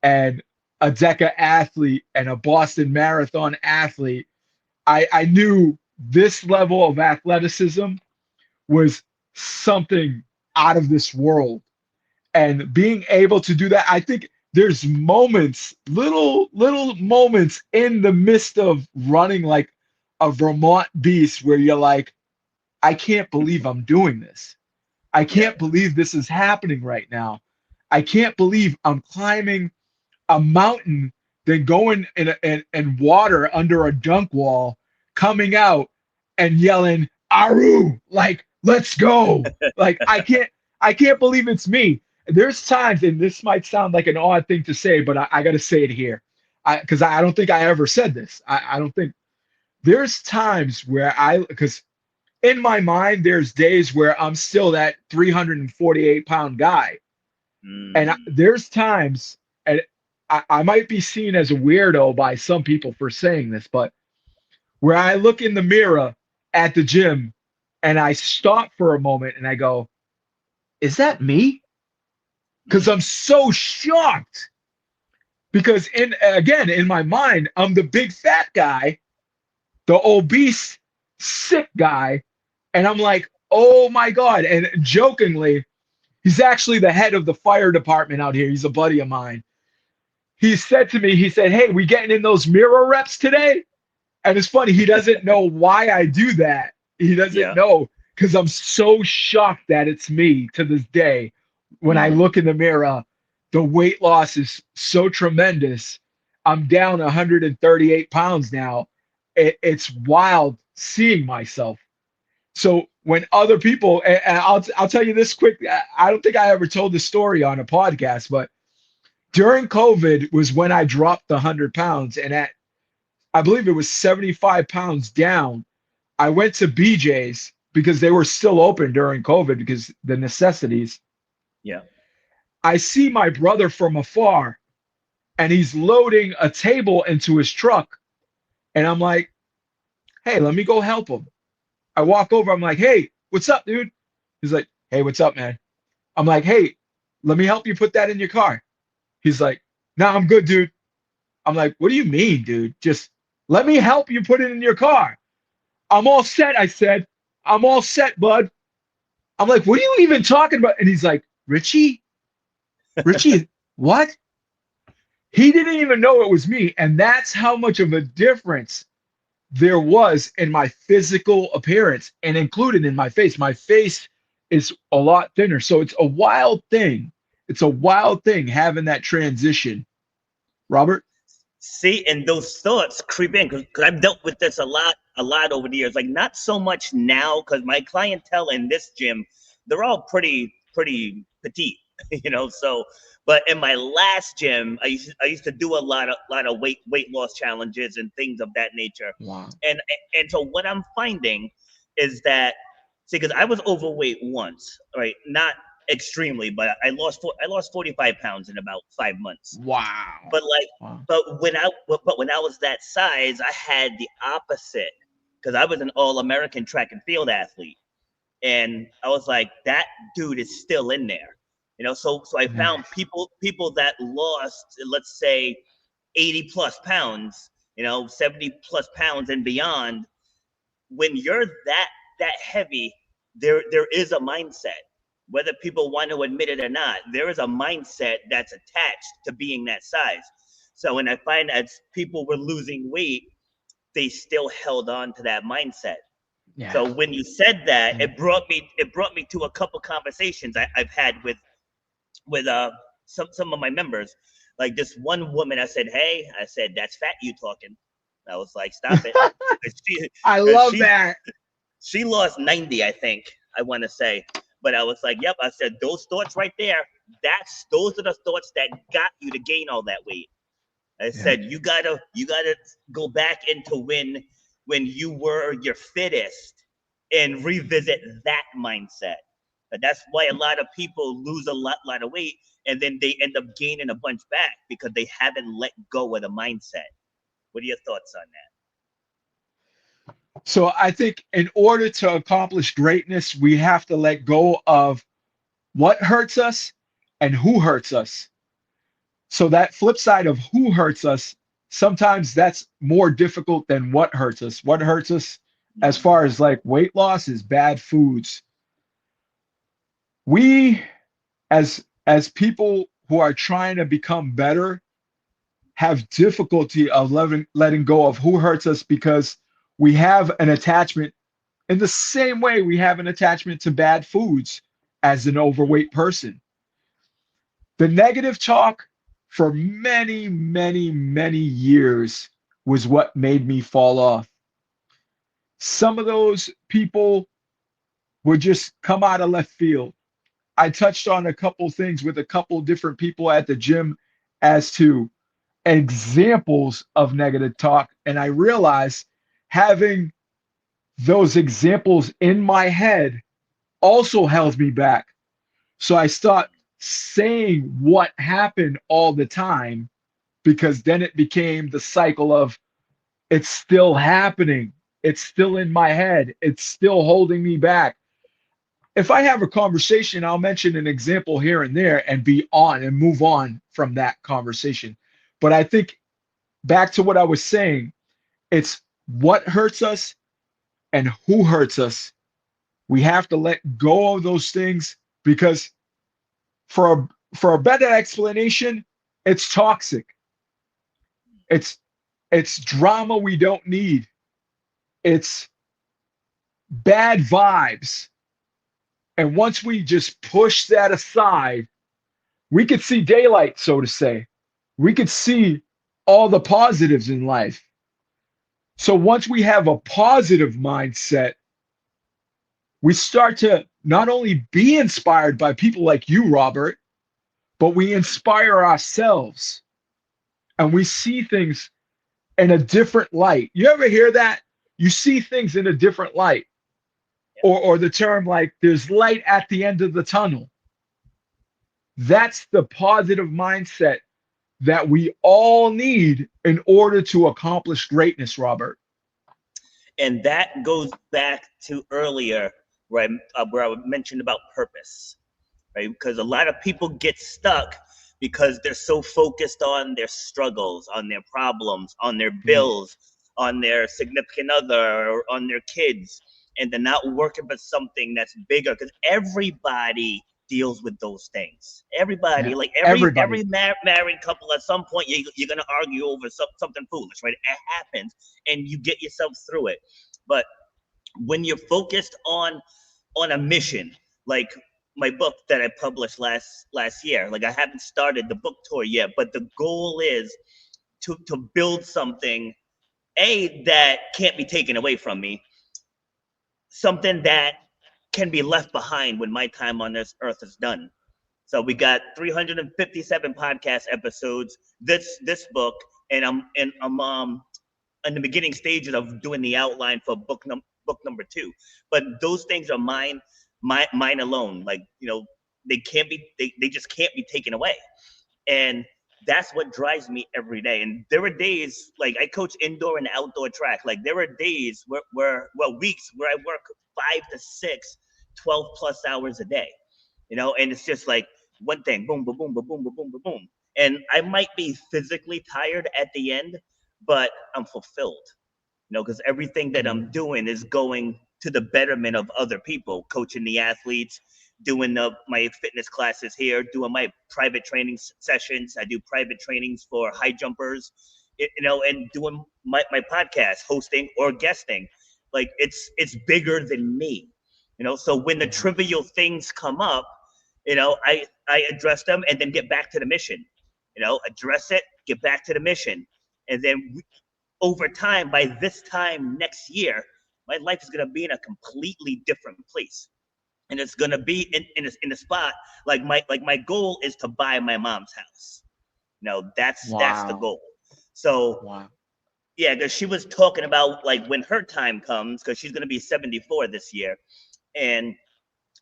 and a DECA athlete and a Boston Marathon athlete, I knew this level of athleticism was something out of this world. And being able to do that, I think there's moments, little moments in the midst of running like a Vermont beast where you're like, I can't believe I'm doing this. I Yeah. can't believe this is happening right now. I can't believe I'm climbing a mountain, then going in water under a dunk wall, coming out and yelling, Aru, like, let's go. Like, I can't believe it's me. There's times, and this might sound like an odd thing to say, but I got to say it here. Because I don't think I ever said this. I don't think there's times where because in my mind, there's days where I'm still that 348-pound guy. And Mm. there's times, and I might be seen as a weirdo by some people for saying this, but where I look in the mirror at the gym and I stop for a moment and I go, is that me? Because I'm so shocked. Because in my mind, I'm the big fat guy, the obese, sick guy. And I'm like, oh my God. And jokingly, he's actually the head of the fire department out here. He's a buddy of mine. He said to me, he said, hey, we getting in those mirror reps today? And it's funny, he doesn't know why I do that. He doesn't Yeah. know because I'm so shocked that it's me to this day. When I look in the mirror, the weight loss is so tremendous. I'm down 138 pounds now. It's wild seeing myself. So when other people, and I'll tell you this quick, I don't think I ever told this story on a podcast, but during COVID was when I dropped the 100 pounds. And I believe it was 75 pounds down, I went to BJ's because they were still open during COVID because the necessities. Yeah. I see my brother from afar and he's loading a table into his truck. And I'm like, hey, let me go help him. I walk over. I'm like, hey, what's up, dude? He's like, hey, what's up, man? I'm like, hey, let me help you put that in your car. He's like, no, I'm good, dude. I'm like, what do you mean, dude? Just let me help you put it in your car. I'm all set, I said. I'm all set, bud. I'm like, what are you even talking about? And he's like, Richy? Richy, what? He didn't even know it was me. And that's how much of a difference there was in my physical appearance and included in my face. My face is a lot thinner. So it's a wild thing. It's a wild thing having that transition. Robert? See, and those thoughts creep in because I've dealt with this a lot over the years. Like not so much now because my clientele in this gym, they're all pretty petite, So, but in my last gym, I used to do a lot of weight loss challenges and things of that nature. Wow. And so what I'm finding is that see, because I was overweight once, right? Not extremely, but I lost 45 pounds in about 5 months. Wow. But like, Wow. but when I was that size, I had the opposite because I was an all-American track and field athlete, and I was like, that dude is still in there, So I found people that lost, let's say, 80 plus pounds, 70 plus pounds and beyond. When you're that heavy, there is a mindset. Whether people want to admit it or not, there is a mindset that's attached to being that size. So when I find that people were losing weight, they still held on to that mindset. Yeah. So when you said that, it brought me to a couple conversations I've had with some of my members. Like this one woman, I said, "Hey," I said, "That's fat you talking." I was like, "Stop it." I love that. She lost 90, I think, I want to say. But I was like, yep, I said, those thoughts right there, those are the thoughts that got you to gain all that weight. I said, you gotta go back into when you were your fittest and revisit that mindset. And that's why a lot of people lose a lot of weight and then they end up gaining a bunch back because they haven't let go of the mindset. What are your thoughts on that? So I think in order to accomplish greatness, we have to let go of what hurts us and who hurts us. So that flip side of who hurts us, sometimes that's more difficult than what hurts us. What hurts us as far as like weight loss is bad foods. We as people who are trying to become better have difficulty of letting go of who hurts us because we have an attachment in the same way we have an attachment to bad foods as an overweight person. The negative talk for many, many, many years was what made me fall off. Some of those people would just come out of left field. I touched on a couple things with a couple different people at the gym as to examples of negative talk. And I realized having those examples in my head also held me back. So I stopped saying what happened all the time because then it became the cycle of it's still happening. It's still in my head. It's still holding me back. If I have a conversation, I'll mention an example here and there and be on and move on from that conversation. But I think back to what I was saying, it's what hurts us and who hurts us. We have to let go of those things because for a better explanation, it's toxic. It's drama we don't need. It's bad vibes. And once we just push that aside, we could see daylight, so to say. We could see all the positives in life. So once we have a positive mindset, we start to not only be inspired by people like you, Robert, but we inspire ourselves and we see things in a different light. You ever hear that? You see things in a different light. Or the term like there's light at the end of the tunnel. That's the positive mindset that we all need in order to accomplish greatness, Robert. And that goes back to earlier where I mentioned about purpose, right? Because a lot of people get stuck because they're so focused on their struggles, on their problems, on their bills, on their significant other, or on their kids, and they're not working for something that's bigger. Because everybody deals with those things. Everybody, like every married couple, at some point you're gonna argue over something foolish, right? It happens, and you get yourself through it. But when you're focused on a mission, like my book that I published last year, like I haven't started the book tour yet, but the goal is to build something that can't be taken away from me, something that can be left behind when my time on this earth is done. So we got 357 podcast episodes, this book, and I'm in the beginning stages of doing the outline for book number 2. But those things are mine alone. Like, they just can't be taken away. And that's what drives me every day. And there are days, like I coach indoor and outdoor track. Like there are days weeks where I work 5 to 6, 12 plus hours a day, and it's just like one thing, boom, boom, boom, boom, boom, boom, boom, boom, boom. And I might be physically tired at the end, but I'm fulfilled, because everything that I'm doing is going to the betterment of other people, coaching the athletes, doing my fitness classes here, doing my private training sessions. I do private trainings for high jumpers, and doing my podcast, hosting or guesting. Like it's bigger than me, So when the trivial things come up, I address them and then get back to the mission. Address it, get back to the mission, and then over time, by this time next year, my life is going to be in a completely different place. And it's gonna be in a spot like my goal is to buy my mom's house. That's the goal. So yeah, because she was talking about like when her time comes, because she's gonna be 74 this year, and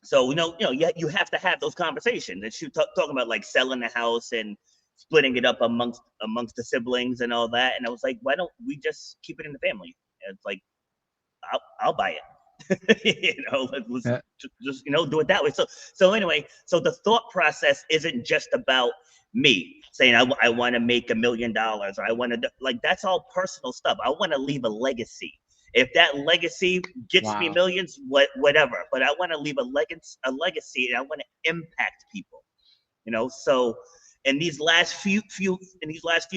so you have to have those conversations. And she was talking about like selling the house and splitting it up amongst the siblings and all that. And I was like, why don't we just keep it in the family? And it's like, I'll buy it. Let's just do it that way. So anyway, so the thought process isn't just about me saying I want to make $1 million, or I want to, like, that's all personal stuff. I want to leave a legacy. If that legacy gets me Wow. millions, whatever. But I want to leave a legacy, and I want to impact people. So in these last few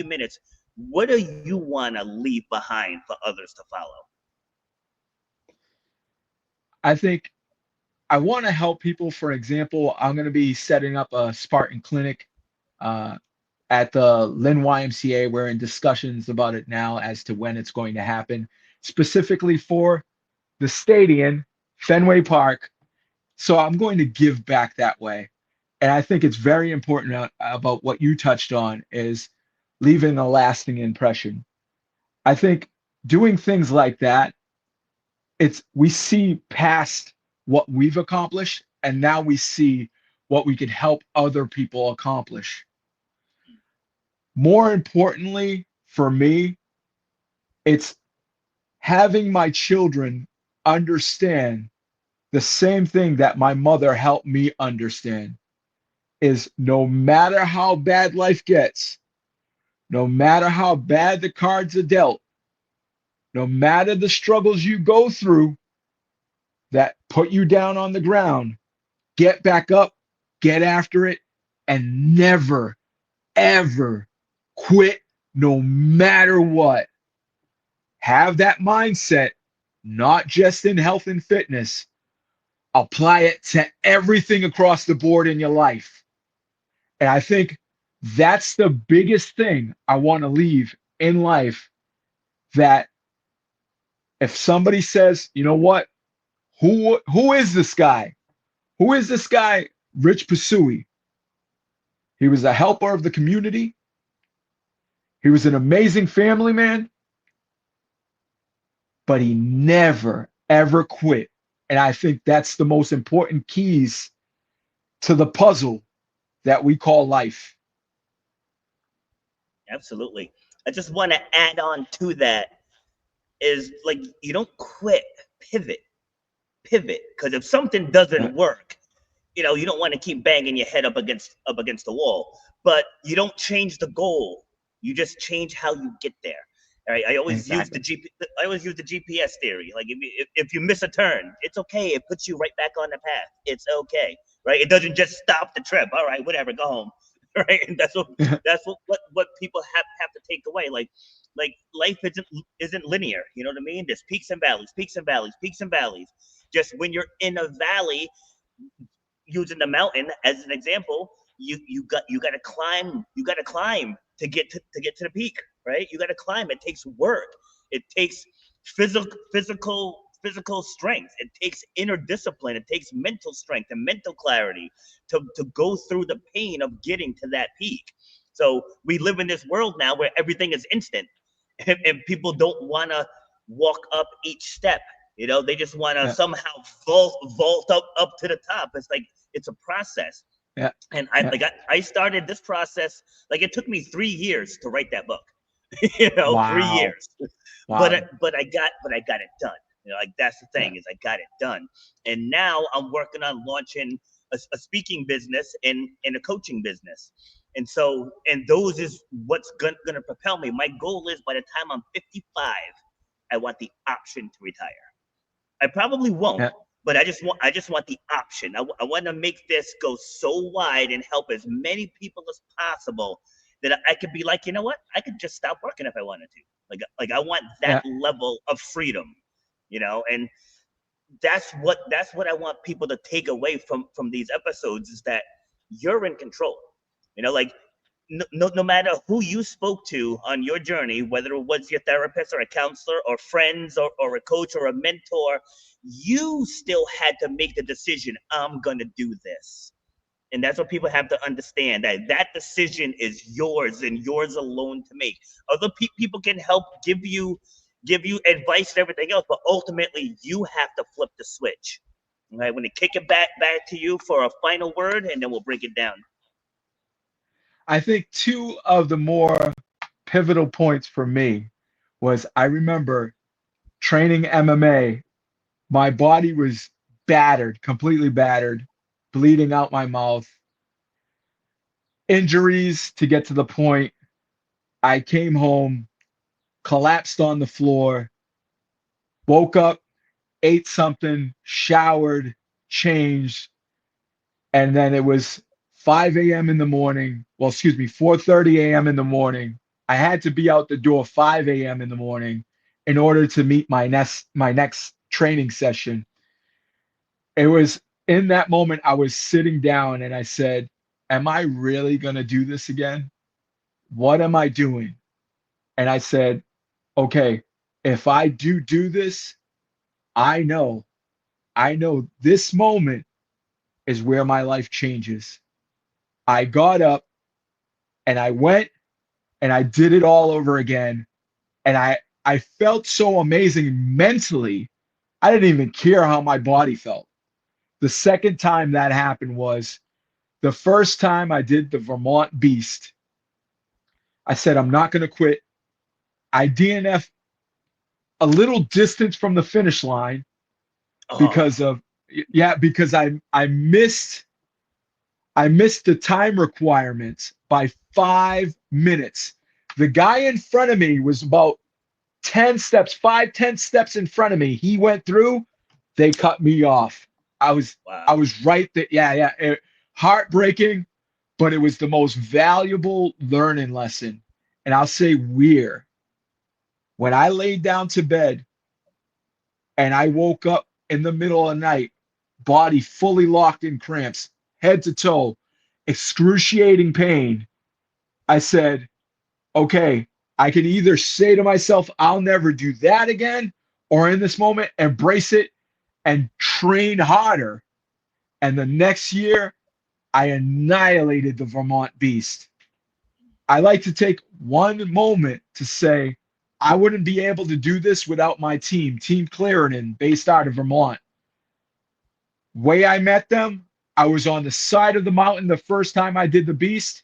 minutes, what do you want to leave behind for others to follow? I think I want to help people. For example, I'm going to be setting up a Spartan clinic uh, at the Lynn YMCA. We're in discussions about it now as to when it's going to happen, specifically for the stadium, Fenway Park. So I'm going to give back that way. And I think it's very important about what you touched on is leaving a lasting impression. I think doing things like that, we see past what we've accomplished, and now we see what we could help other people accomplish. More importantly, for me, it's having my children understand the same thing that my mother helped me understand is no matter how bad life gets, no matter how bad the cards are dealt, no matter the struggles you go through that put you down on the ground, get back up, get after it, and never, ever quit no matter what. Have that mindset, not just in health and fitness. Apply it to everything across the board in your life. And I think that's the biggest thing I want to leave in life, that if somebody says, you know what, who is this guy? Who is this guy, Richy Pasuy? He was a helper of the community. He was an amazing family man, but he never, ever quit. And I think that's the most important keys to the puzzle that we call life. Absolutely. I just want to add on to that is, like, you don't quit, pivot. Because if something doesn't work, you don't want to keep banging your head up against the wall. But you don't change the goal. You just change how you get there. Right? I always use the GPS theory. Like, if you miss a turn, it's okay. It puts you right back on the path. It's okay. Right? It doesn't just stop the trip. All right, whatever, go home. Right? And that's what people have to take away. Like life isn't linear. You know what I mean? There's peaks and valleys, peaks and valleys, peaks and valleys. Just when you're in a valley, using the mountain as an example, you got to climb. You got to climb to get to the peak, right? You got to climb. It takes work. It takes physical strength. It takes inner discipline. It takes mental strength and mental clarity to go through the pain of getting to that peak. So we live in this world now where everything is instant, and people don't want to walk up each step. They just want to somehow vault up to the top. It's like, it's a process. Yeah. And I started this process, like, it took me 3 years to write that book. Wow. 3 years. Wow. But I got it done. Like, that's the thing, is I got it done. And now I'm working on launching a speaking business and a coaching business. And those is what's gonna propel me. My goal is, by the time I'm 55, I want the option to retire. I probably won't, but I just want the option. I want to make this go so wide and help as many people as possible that I could be like, you know what? I could just stop working if I wanted to. Like I want that level of freedom, and that's what I want people to take away from these episodes, is that you're in control. Like, no matter who you spoke to on your journey, whether it was your therapist or a counselor or friends or a coach or a mentor, you still had to make the decision, I'm going to do this. And that's what people have to understand, that decision is yours and yours alone to make. Other people can help give you advice and everything else, but ultimately you have to flip the switch. All right, when they kick it back to you for a final word, and then we'll break it down. I think two of the more pivotal points for me was, I remember training MMA. My body was battered, completely battered, bleeding out my mouth. injuries to get to the point. I came home, collapsed on the floor, woke up, ate something, showered, changed, and then it was 5 a.m. in the morning. Well, excuse me, 4:30 a.m. in the morning. I had to be out the door 5 a.m. in the morning in order to meet my next training session. It was in that moment I was sitting down and I said, "Am I really gonna do this again? What am I doing?" And I said, "Okay, if I do this, I know, I know this moment is where my life changes." I got up and I went and I did it all over again. And I felt so amazing mentally. I didn't even care how my body felt. The second time that happened was the first time I did the Vermont Beast. I said, I'm not going to quit. I DNF a little distance from the finish line Oh, because of, yeah, because I missed the time requirements by 5 minutes. The guy in front of me was about 10 steps, 5, 10 steps in front of me. He went through, they cut me off. I was I wow. was right there. Yeah, yeah. Heartbreaking, but it was the most valuable learning lesson. And I'll say when I laid down to bed and I woke up in the middle of the night, body fully locked in cramps, head to toe, excruciating pain, I said, okay, I can either say to myself, I'll never do that again, or in this moment, embrace it and train harder. And the next year, I annihilated the Vermont Beast. I like to take one moment to say, I wouldn't be able to do this without my team, Team Clarendon, based out of Vermont. Way I met them, I was on the side of the mountain the first time I did the Beast,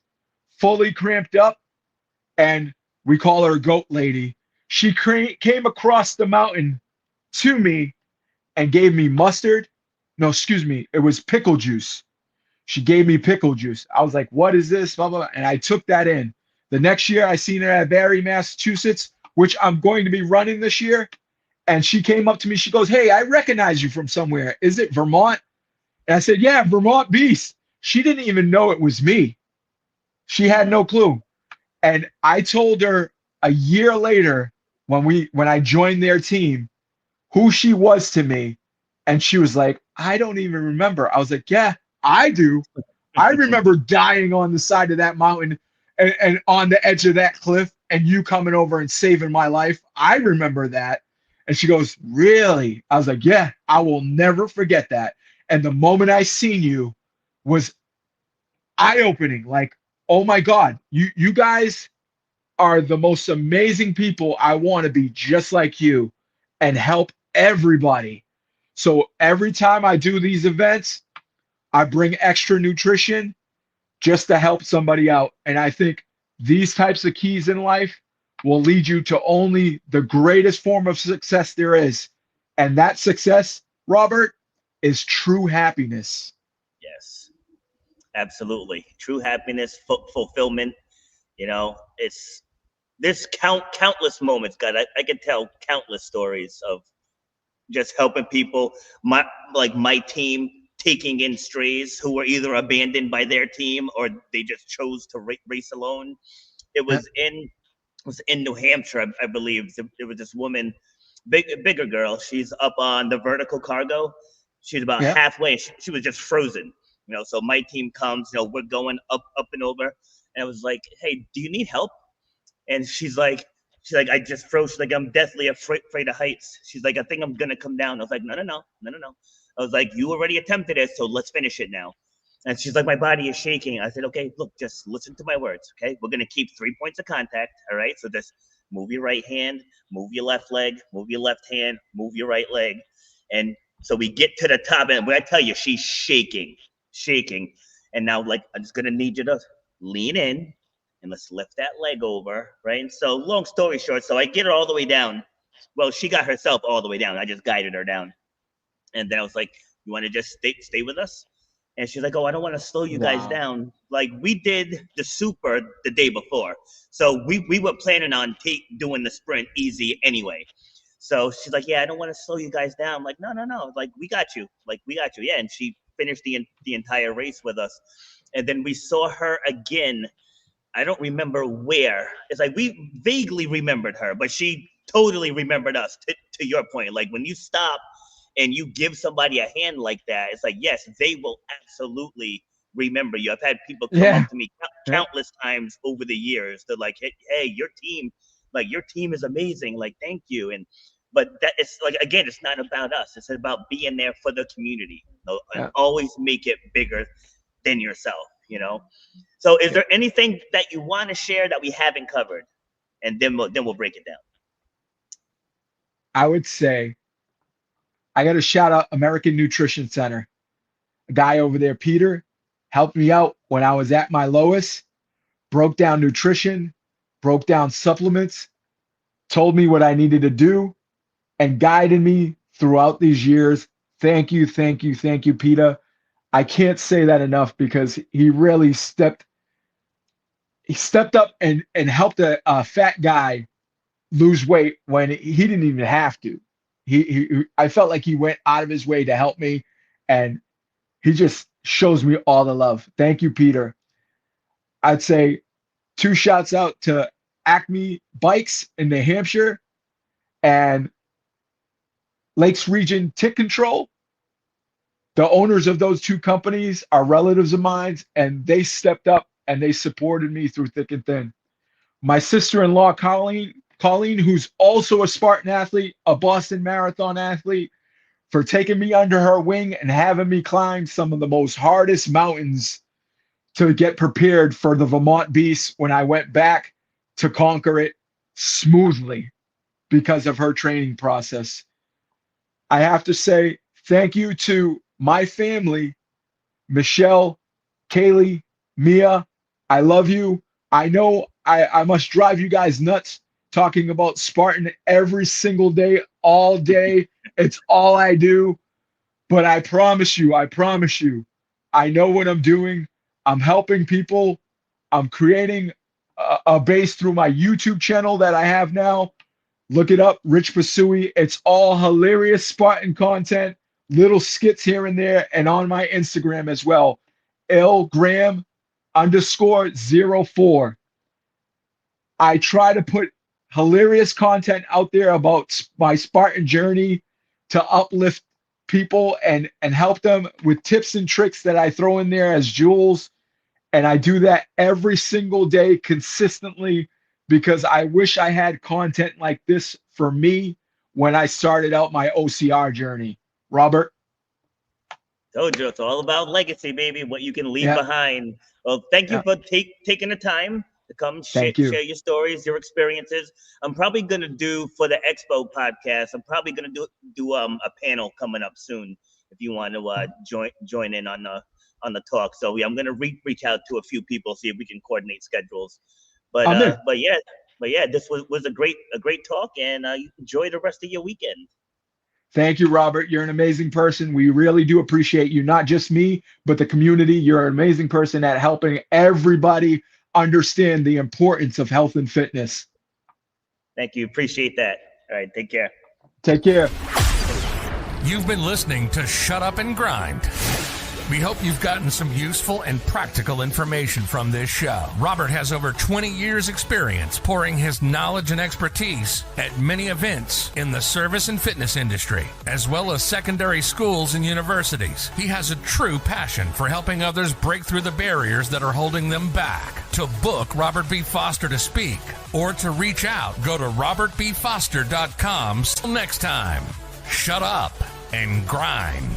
fully cramped up, and we call her Goat Lady. She came across the mountain to me and gave me mustard. No, excuse me, it was pickle juice. She gave me pickle juice. I was like, what is this? Blah, blah, blah. And I took that in. The next year, I seen her at Barre, Massachusetts, which I'm going to be running this year. And she came up to me. She goes, hey, I recognize you from somewhere. Is it Vermont? And I said, yeah, Vermont Beast. She didn't even know it was me. She had no clue. And I told her a year later when I joined their team who she was to me. And she was like, I don't even remember. I was like, yeah, I do. I remember dying on the side of that mountain and on the edge of that cliff and you coming over and saving my life. I remember that. And she goes, really? I was like, yeah, I will never forget that. And the moment I seen you was eye-opening. Like, oh my God, you guys are the most amazing people. I want to be just like you and help everybody. So every time I do these events, I bring extra nutrition just to help somebody out. And I think these types of keys in life will lead you to only the greatest form of success there is. And that success, Robert, is true happiness. Yes, absolutely. True happiness, fulfillment. It's there's countless moments. God, I can tell countless stories of just helping people. My team taking in strays who were either abandoned by their team or they just chose to race alone. It Yeah, was in New Hampshire, I believe. There was this woman, bigger girl. She's up on the vertical cargo. She's about yeah. halfway. She was just frozen. So my team comes. We're going up and over, and I was like, "Hey, do you need help?" And she's like, I just froze. She's like, I'm deathly afraid of heights. She's like, I think I'm gonna come down. I was like, no, no, no, no, no, no. I was like, you already attempted it, so let's finish it now. And she's like, my body is shaking. I said, okay, look, just listen to my words. Okay, we're gonna keep 3 points of contact. All right, so just move your right hand, move your left leg, move your left hand, move your right leg, and so we get to the top. And when I tell you, she's shaking, shaking. And now, like, I'm just gonna need you to lean in and let's lift that leg over, right? And so, long story short, so I get her all the way down. Well, she got herself all the way down. I just guided her down. And then I was like, you want to just stay with us? And she's like, oh, I don't want to slow you guys down. Like, we did the super the day before. So we were planning on doing the sprint easy anyway. So she's like, yeah, I don't want to slow you guys down. I'm like, no. Like, we got you. Yeah. And she finished the entire race with us. And then we saw her again. I don't remember where. It's like we vaguely remembered her, but she totally remembered us, to your point. Like, when you stop and you give somebody a hand like that, it's like, yes, they will absolutely remember you. I've had people come up to me countless times over the years. They're like, hey, your team is amazing. Like, thank you. But that it's like, again, it's not about us. It's about being there for the community, and always make it bigger than yourself, So is there anything that you want to share that we haven't covered? And then we'll break it down. I would say I got to shout out American Nutrition Center. A guy over there, Peter, helped me out when I was at my lowest, broke down nutrition, broke down supplements, told me what I needed to do, and guided me throughout these years. Thank you, Peter. I can't say that enough because he really stepped up and helped a fat guy lose weight when he didn't even have to. I felt like he went out of his way to help me, and he just shows me all the love. Thank you, Peter. I'd say 2 shouts out to Acme Bikes in New Hampshire and Lakes Region Tick Control. The owners of those 2 companies are relatives of mine, and they stepped up and they supported me through thick and thin. My sister-in-law, Colleen, who's also a Spartan athlete, a Boston Marathon athlete, for taking me under her wing and having me climb some of the most hardest mountains to get prepared for the Vermont Beast when I went back to conquer it smoothly because of her training process. I have to say thank you to my family, Michelle, Kaylee, Mia. I love you. I know I must drive you guys nuts talking about Spartan every single day, all day. It's all I do. But I promise you, I know what I'm doing. I'm helping people. I'm creating a base through my YouTube channel that I have now. Look it up, Richy Pasuy. It's all hilarious Spartan content, little skits here and there, and on my Instagram as well, lgram_04. I try to put hilarious content out there about my Spartan journey to uplift people and help them with tips and tricks that I throw in there as jewels. And I do that every single day consistently because I wish I had content like this for me when I started out my OCR journey. Robert? Told you, it's all about legacy, baby, what you can leave behind. Well, thank you for taking the time to come share your stories, your experiences. I'm probably going to do, for the Expo podcast, I'm probably going to do a panel coming up soon if you want to join in on the talk. So I'm going to reach out to a few people, see if we can coordinate schedules. But yeah, this was a great talk, and enjoy the rest of your weekend. Thank you, Robert. You're an amazing person. We really do appreciate you, not just me, but the community. You're an amazing person at helping everybody understand the importance of health and fitness. Thank you. Appreciate that. All right. Take care. Take care. You've been listening to Shut Up and Grind. We hope you've gotten some useful and practical information from this show. Robert has over 20 years experience pouring his knowledge and expertise at many events in the service and fitness industry, as well as secondary schools and universities. He has a true passion for helping others break through the barriers that are holding them back. To book Robert B. Foster to speak or to reach out, go to robertbfoster.com. Till next time, shut up and grind.